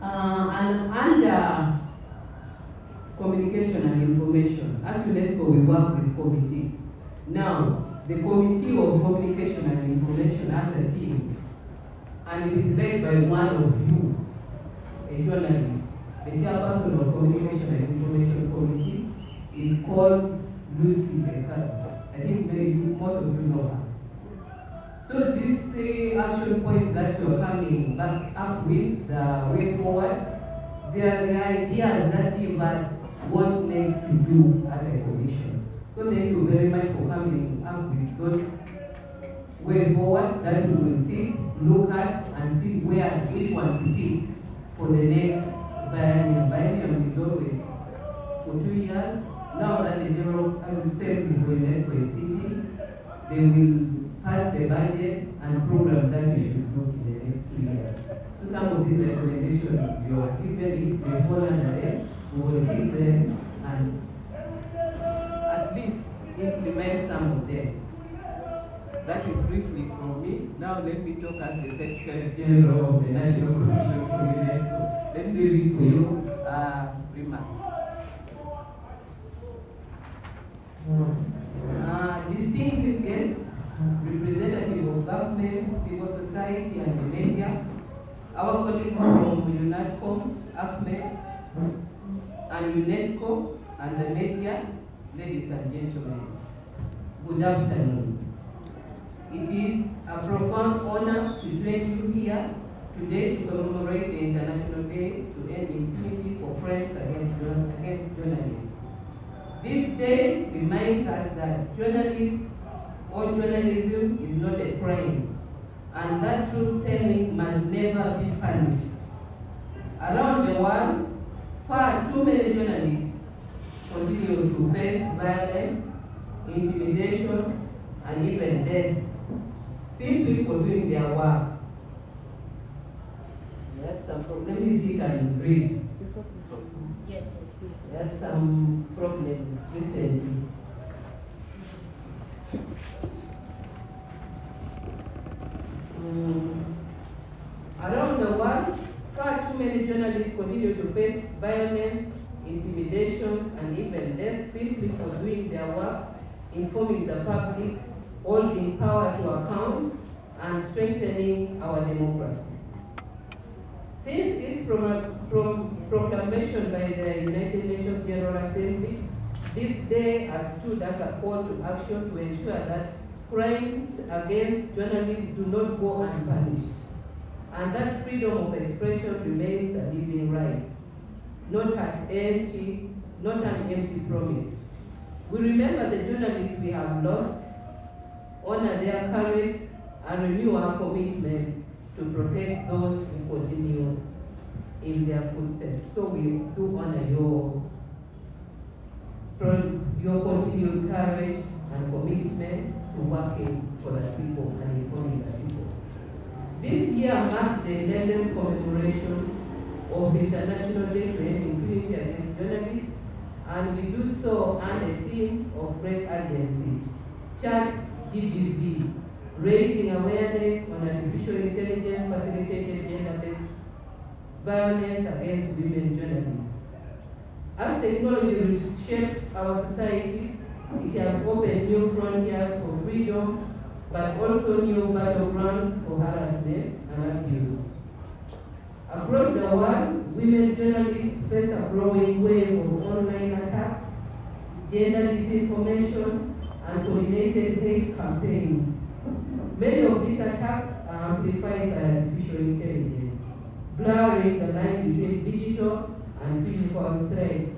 And under communication and information, as UNESCO we work with committees. Now, the Committee of Communication and Information has a team, and it is led by one of you, a journalist. The chairperson of Communication and Information Committee is called Lucy Dekaro. I think most of you know her. So these action points that you are coming back up with, the way forward, they are the ideas that give us what next to do as a commission. So thank you very much for coming up with those way forward that we will see, look at, and see which one to pick for the next biennium. Biennium is always for 2 years. Now that the general, as we said, for UNESCO is sitting, they will pass the budget and programs that we should do in the next 2 years. So some of these recommendations you are given, if they fall under them, we will keep them and at least implement some of them. That is briefly from me. Now let me talk as the Secretary General of the National Commission for UNESCO. Let me read for you remarks. Distinguished guests, representative of government, civil society, and the media, our colleagues from UNADCOM, AFME, and UNESCO, and the media, ladies and gentlemen, good afternoon. It is a profound honor to join you here today to commemorate the International Day to End Impunity for Crimes against journalists. This day reminds us that journalism is not a crime, and that truth-telling must never be punished. Around the world, far too many journalists continue to face violence, intimidation, and even death, simply for doing their work. Let me see, can you read? Yes. We had some problem recently. Around the world, far too many journalists continue to face violence, intimidation, and even death simply for doing their work, informing the public, holding power to account, and strengthening our democracy. Since its proclamation by the United Nations General Assembly, this day has stood as a call to action to ensure that crimes against journalists do not go unpunished, and that freedom of expression remains a living right, not an empty promise. We remember the journalists we have lost, honor their courage, and renew our commitment to protect those who continue in their footsteps. So we do honor your your continued courage and commitment to working for the people and informing the people. This year marks the 11th commemoration of International Day to End Impunity Against Journalists, and we do so under the theme of great urgency, Chat GBV, raising awareness on artificial intelligence facilitated gender-based violence against women journalists. As technology reshapes our societies, it has opened new frontiers for freedom, but also new battlegrounds for harassment and abuse. Across the world, women journalists face a growing wave of online attacks, gender disinformation, and coordinated hate campaigns. Many of these attacks are amplified by artificial intelligence, blurring the line between digital and physical threats.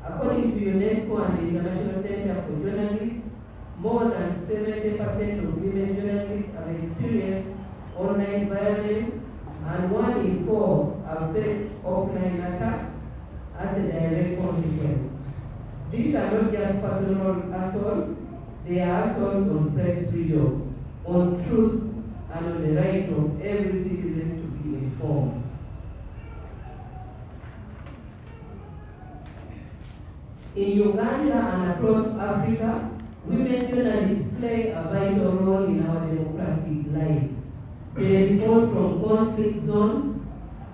According to UNESCO and the International Center for Journalists, more than 70% of women journalists have experienced online violence, and 1 in 4 have faced offline attacks as a direct consequence. These are not just personal assaults, they are assaults on press freedom, on truth, and on the right of every citizen to be informed. In Uganda and across Africa, women journalists play a vital role in our democratic life. They report from conflict zones,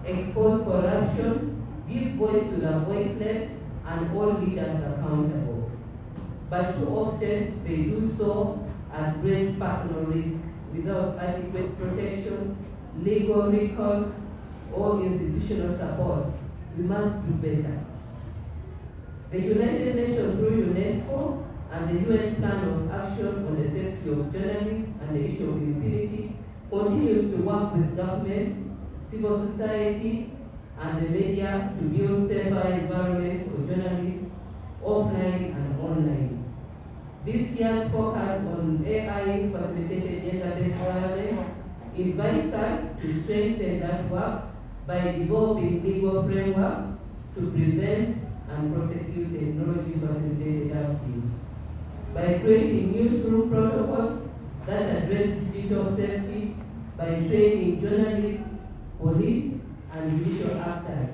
expose corruption, give voice to the voiceless, and hold leaders accountable. But too often, they do so at great personal risk without adequate protection, legal recourse, or institutional support. We must do better. The United Nations through UNESCO and the UN Plan of Action on the Safety of Journalists and the issue of impunity continues to work with governments, civil society, and the media to build safer environments for journalists, offline and online. This year's focus on AI-facilitated gender-based violence invites us to strengthen that work by developing legal frameworks to prevent and prosecute technology-facilitated abuse, by creating newsroom protocols that address digital safety, by training journalists, police, and judicial actors,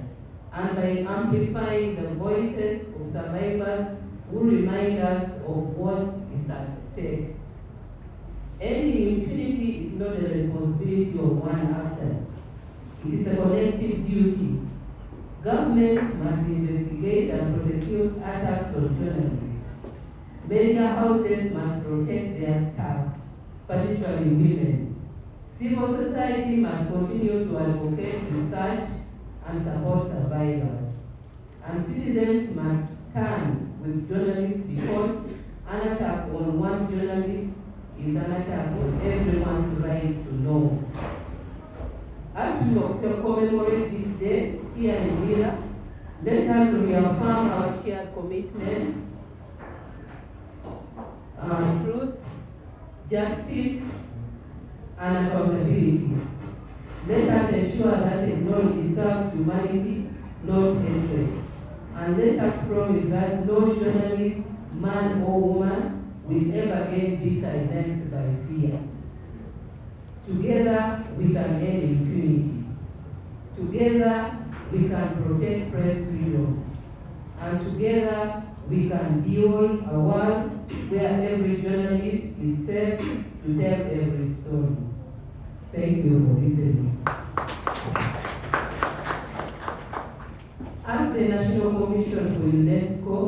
and by amplifying the voices of survivors who remind us of what is at stake. Ending impunity is not the responsibility of one actor. It is a collective duty. Governments must investigate and prosecute attacks on journalists. Media houses must protect their staff, particularly women. Civil society must continue to advocate research and support survivors. And citizens must stand with journalists because an attack on one journalist is an attack on everyone's right to know. As we commemorate this day here in Villa, let us reaffirm our shared commitment, truth, justice, and accountability. Let us ensure that technology serves humanity, not hatred. And let us promise that no journalist, man or woman, will ever again be silenced by fear. Together, we can end impunity. Together, we can protect press freedom. And together, we can build a world where every journalist is safe to tell every story. Thank you for listening. As the National Commission for UNESCO,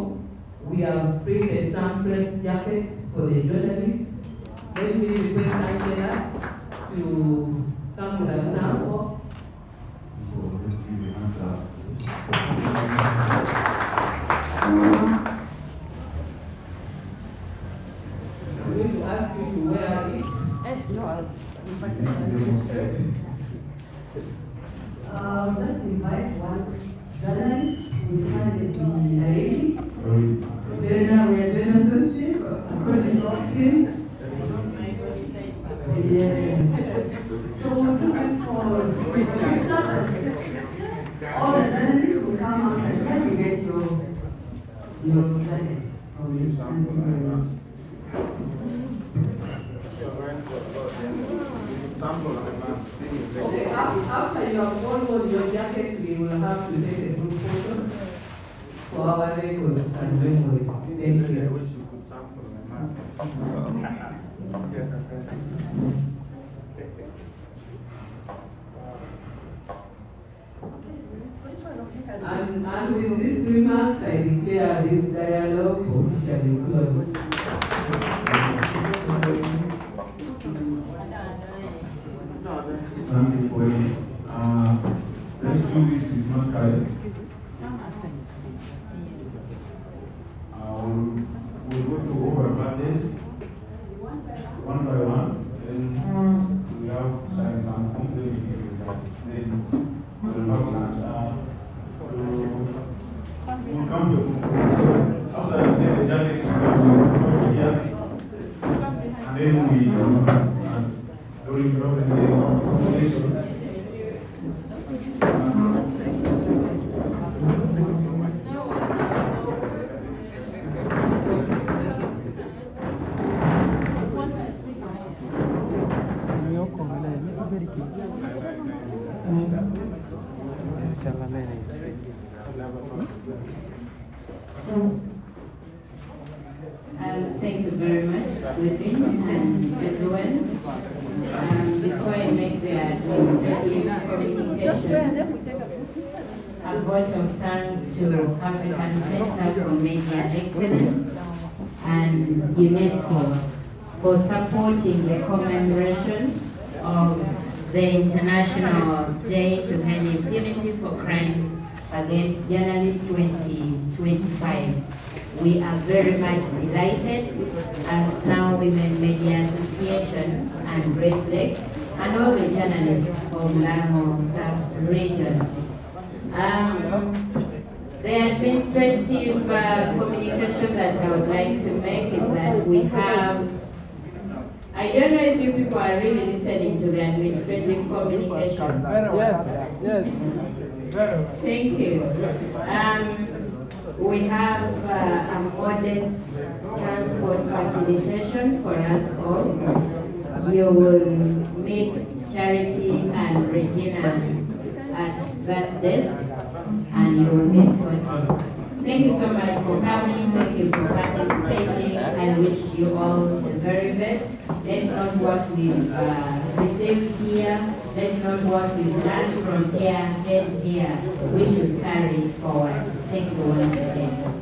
we have printed some press jackets for the journalists. Let me request Angela to come with a sample. I'm going to ask you to wear it. Let's invite one journalist who can be a lady. Gender, we are gender sensitive, according to our team. Yeah. So we'll do this for all the journalists will come out and get your jacket. Okay, thank you very much. Okay, after you have worn all your jackets, we will have to take a group photo for our records and memory. Thank you. And with these remarks, I declare this dialogue officially closed. Thank you, Kweli. Let's do this is not correct. We'll go to over classes one by one, then we have signs and complete. Then we'll have lunch. We'll come to after the jackets, we come to here, and then we during the presentation. Thank you very much, Eugene and everyone. Before I make the administrative communication, a vote of thanks to African Center for Media Excellence and UNESCO for supporting the commemoration of the International Day to End Impunity for Crimes Against Journalists 2025. We are very much delighted as Now Women Media Association and Reflex and all the journalists of Lango sub-region. The administrative communication that I would like to make is that we have, I don't know if you people are really listening to the administrative communication. Yes. Thank you. We have a modest transport facilitation for us all. You will meet Charity and Regina at that desk and you will get sorted. Thank you so much for coming. Thank you for participating. I wish you all the very best. Let's not what we've received here. Let's not what we've learned from here, then here. We should carry it forward. Thank you once again.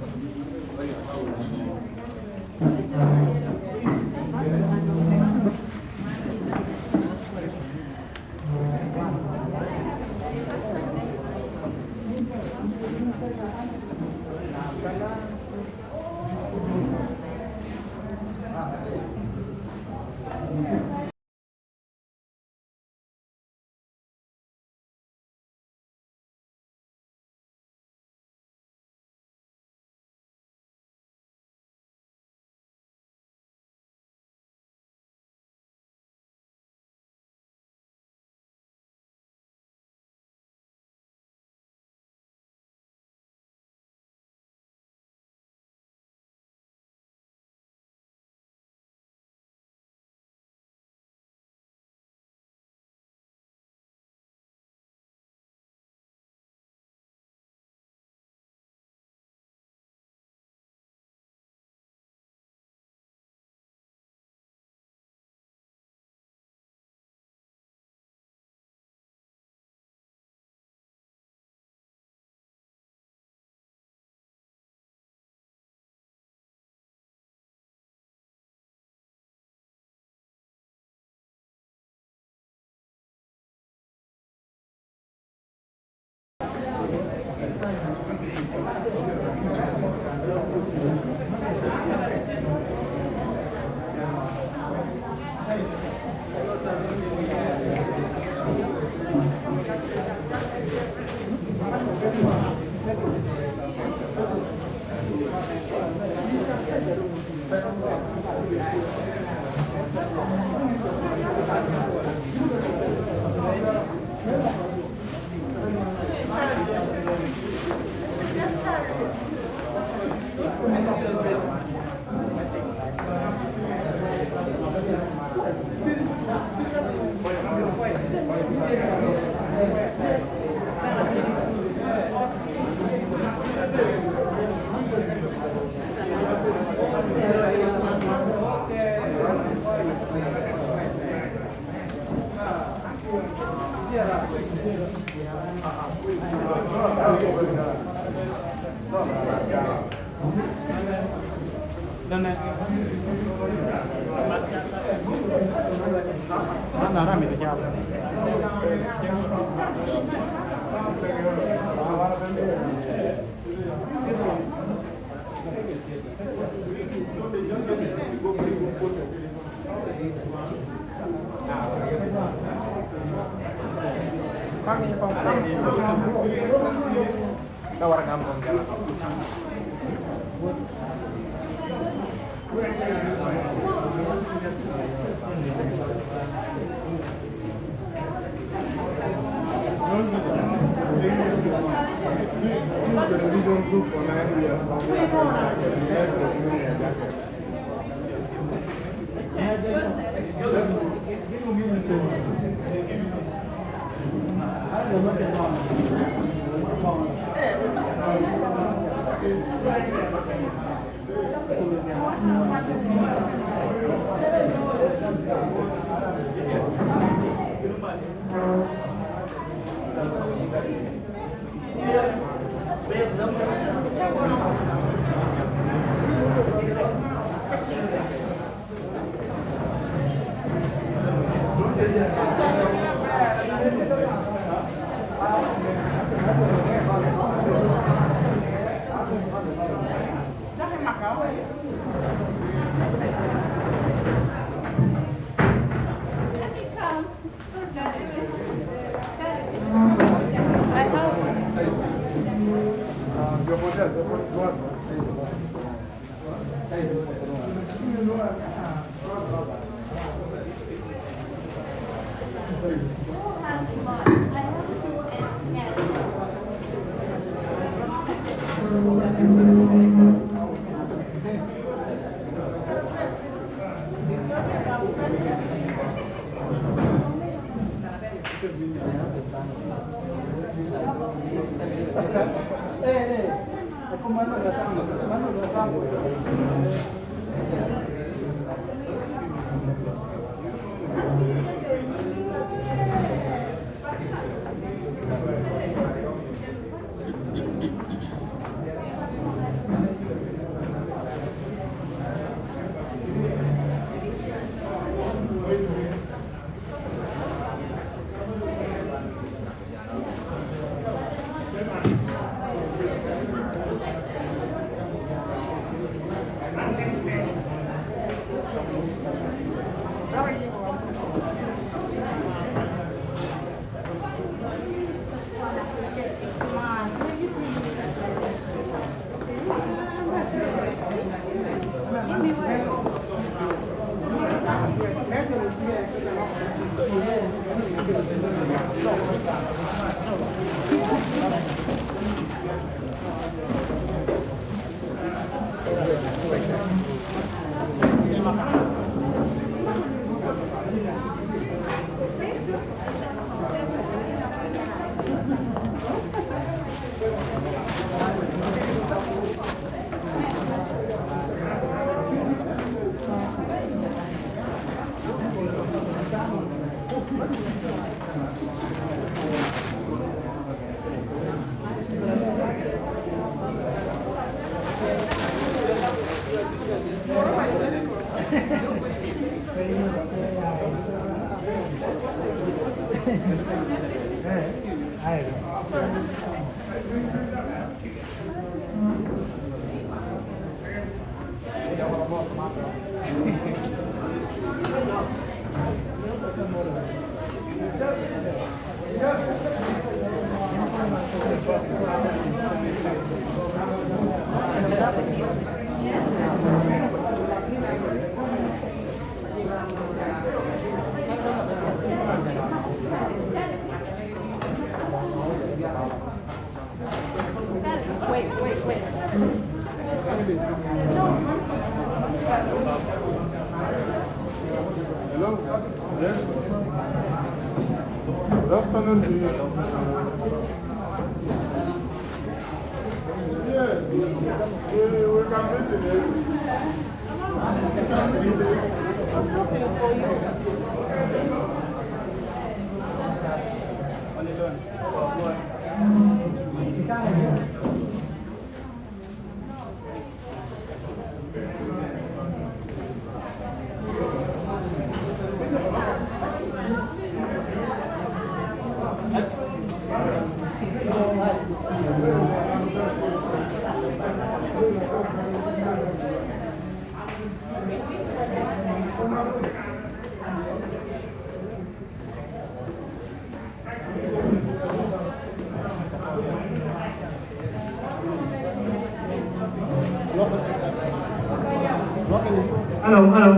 Hello, hello.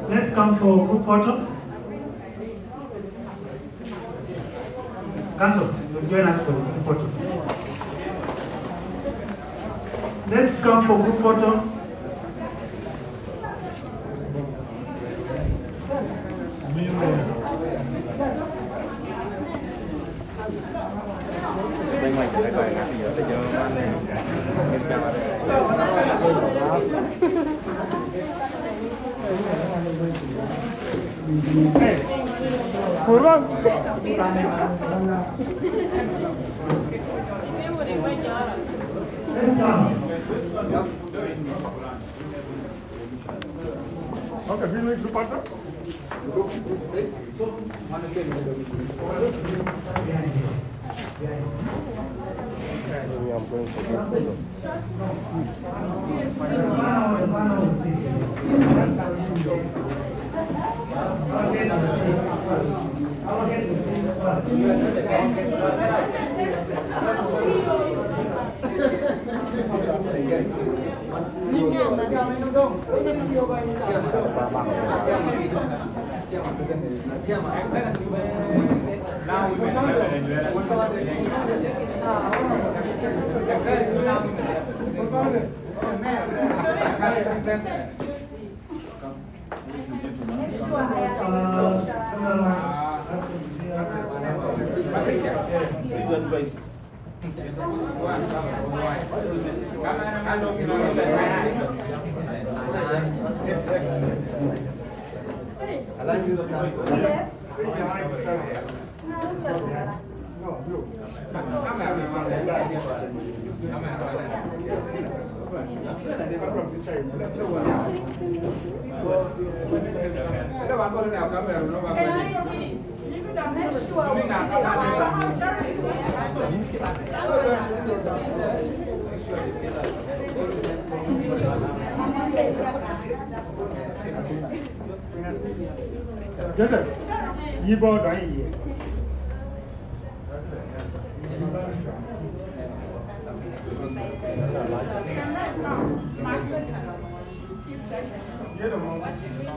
Let's come for group photo. Council, you'll join us for group photo. Let's come for group photo. Bên ngoài phải gọi là bây giờ ban này kiểm tra Okay, we will do partner. Joseph, you go down here.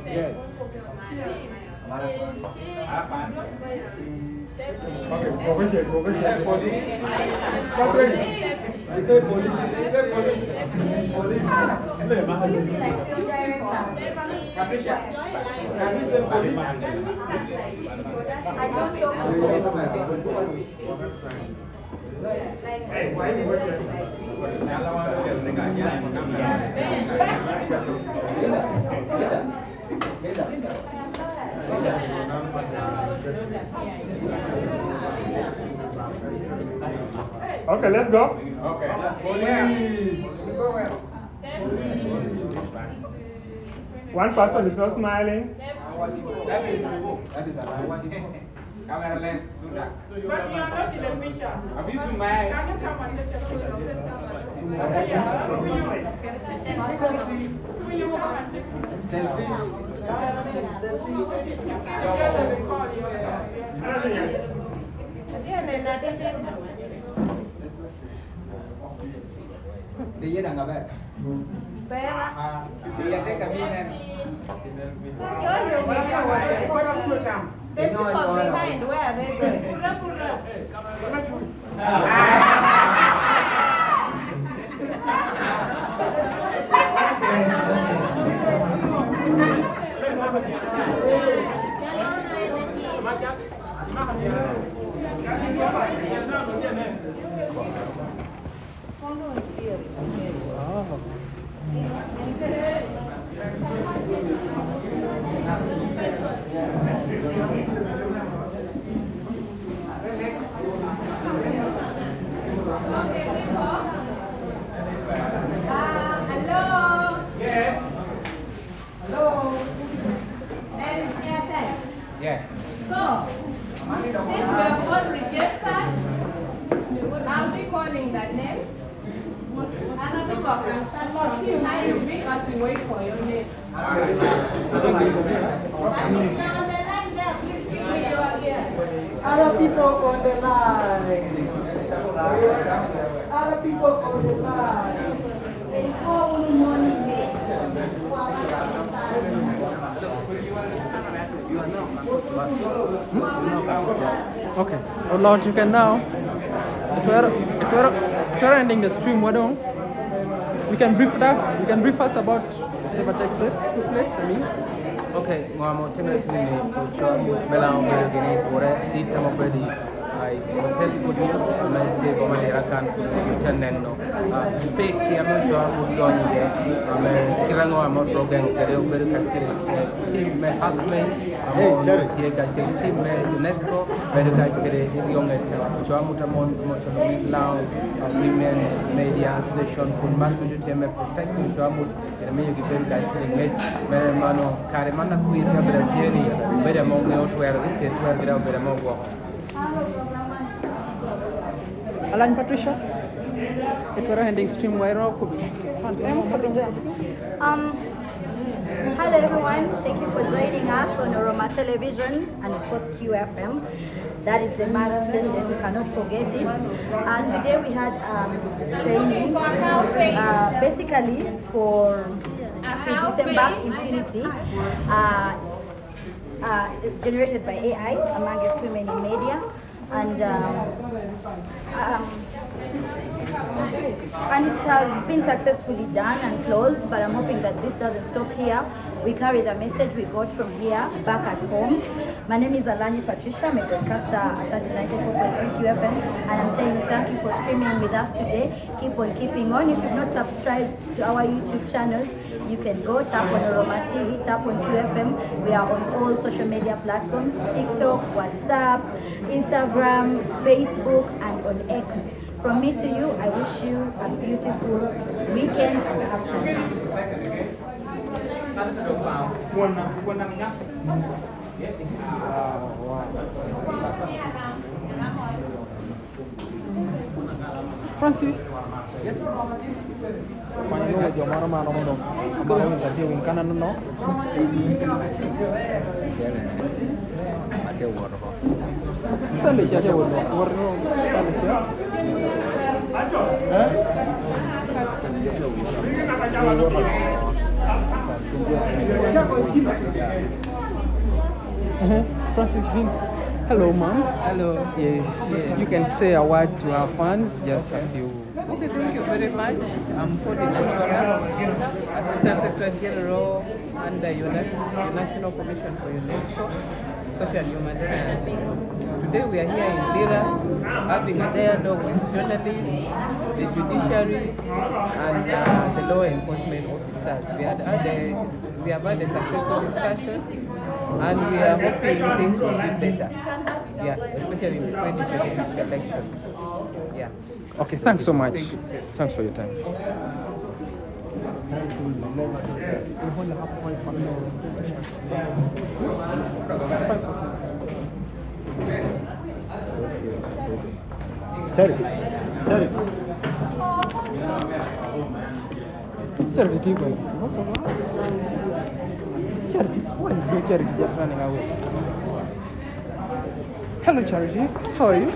Yes. Okay, go here. Police. Say police. Patricia, can you say police? Hey, why you watching? Okay, let's go. Okay. Police. One person is not smiling. That is a lie. Camera lens, do that. But you are not in the picture. Have you seen my? Can you come and take a photo? Will you come and take a Selfie. Đi với đằng nào bé? Bé á. Đi với cái cabin này. Nhớ nhiều quá rồi. Có lắm chưa chồng. Đến thôi rồi. Hai đứa à đây. Pura. Hello. Yes. Hello. That is airtime. Yes. So, since we have all registered, I'll be calling the name. Other people can start talking. How you be as you wait for your name. And if you're on the line there, please give me your ear. Other people on the line. Other people on the line. Okay. Oh Lord, you can now. If we're ending the stream, why don't we can brief that? You can brief us about whatever took place. I mean. Okay, ngamo tena tini kuchwa mutbela mbele gini ore di tamo bedi ai hotel good news na te bo mali rakan tanen no pe ki amo chwa mudoni ye ame kirango amo program kare ubere kakiri team me hakme amo tie kakiri team me UNESCO bere kakiri yonge chwa mutamon motono lao women media association kun masu teme protect chwa mut me yogi bere kakiri match me mano kare mana kuira bere tieni bere mo ne otwer ke twer gira bere mo go Alan Patricia, if we're ending stream, Hello everyone, thank you for joining us on Oroma Television and of course QFM. That is the mother station, we cannot forget it. Today we had training, basically for to December Impunity, generated by AI, amongst women in media. And it has been successfully done and closed, but I'm hoping that this doesn't stop here. We carry the message we got from here back at home. My name is Alani Patricia, I'm a broadcaster attached to 94.3 QFM, and I'm saying thank you for streaming with us today. Keep on keeping on. If you've not subscribed to our YouTube channels, you can go tap on Oroma TV, tap on QFM. We are on all social media platforms: TikTok, WhatsApp, Instagram, Facebook, and on X. From me to you, I wish you a beautiful weekend and afternoon. Francis. Yes. Panyo jo maro mano mondo amaro interview in kana no. Ate woro ko. Sale sia ate woro. Woro sale sia. Francis Bean. Hello, ma'am. Hello. Yes, you can say a word to our fans, just a few. Okay, thank you very much. I'm Fodi Nachola, Assistant Secretary General under your National Commission for UNESCO, Social and Human Sciences. Today we are here in Lira having a dialogue with journalists, the judiciary, and the law enforcement officers. We have had a successful discussion, and we are hoping things will be better. Yeah, especially in the 2026 elections. Yeah. Okay, thanks so much. Thanks for your time. Charity. Charity, Charity, why is your Charity just running away? Hello, Charity. How are you?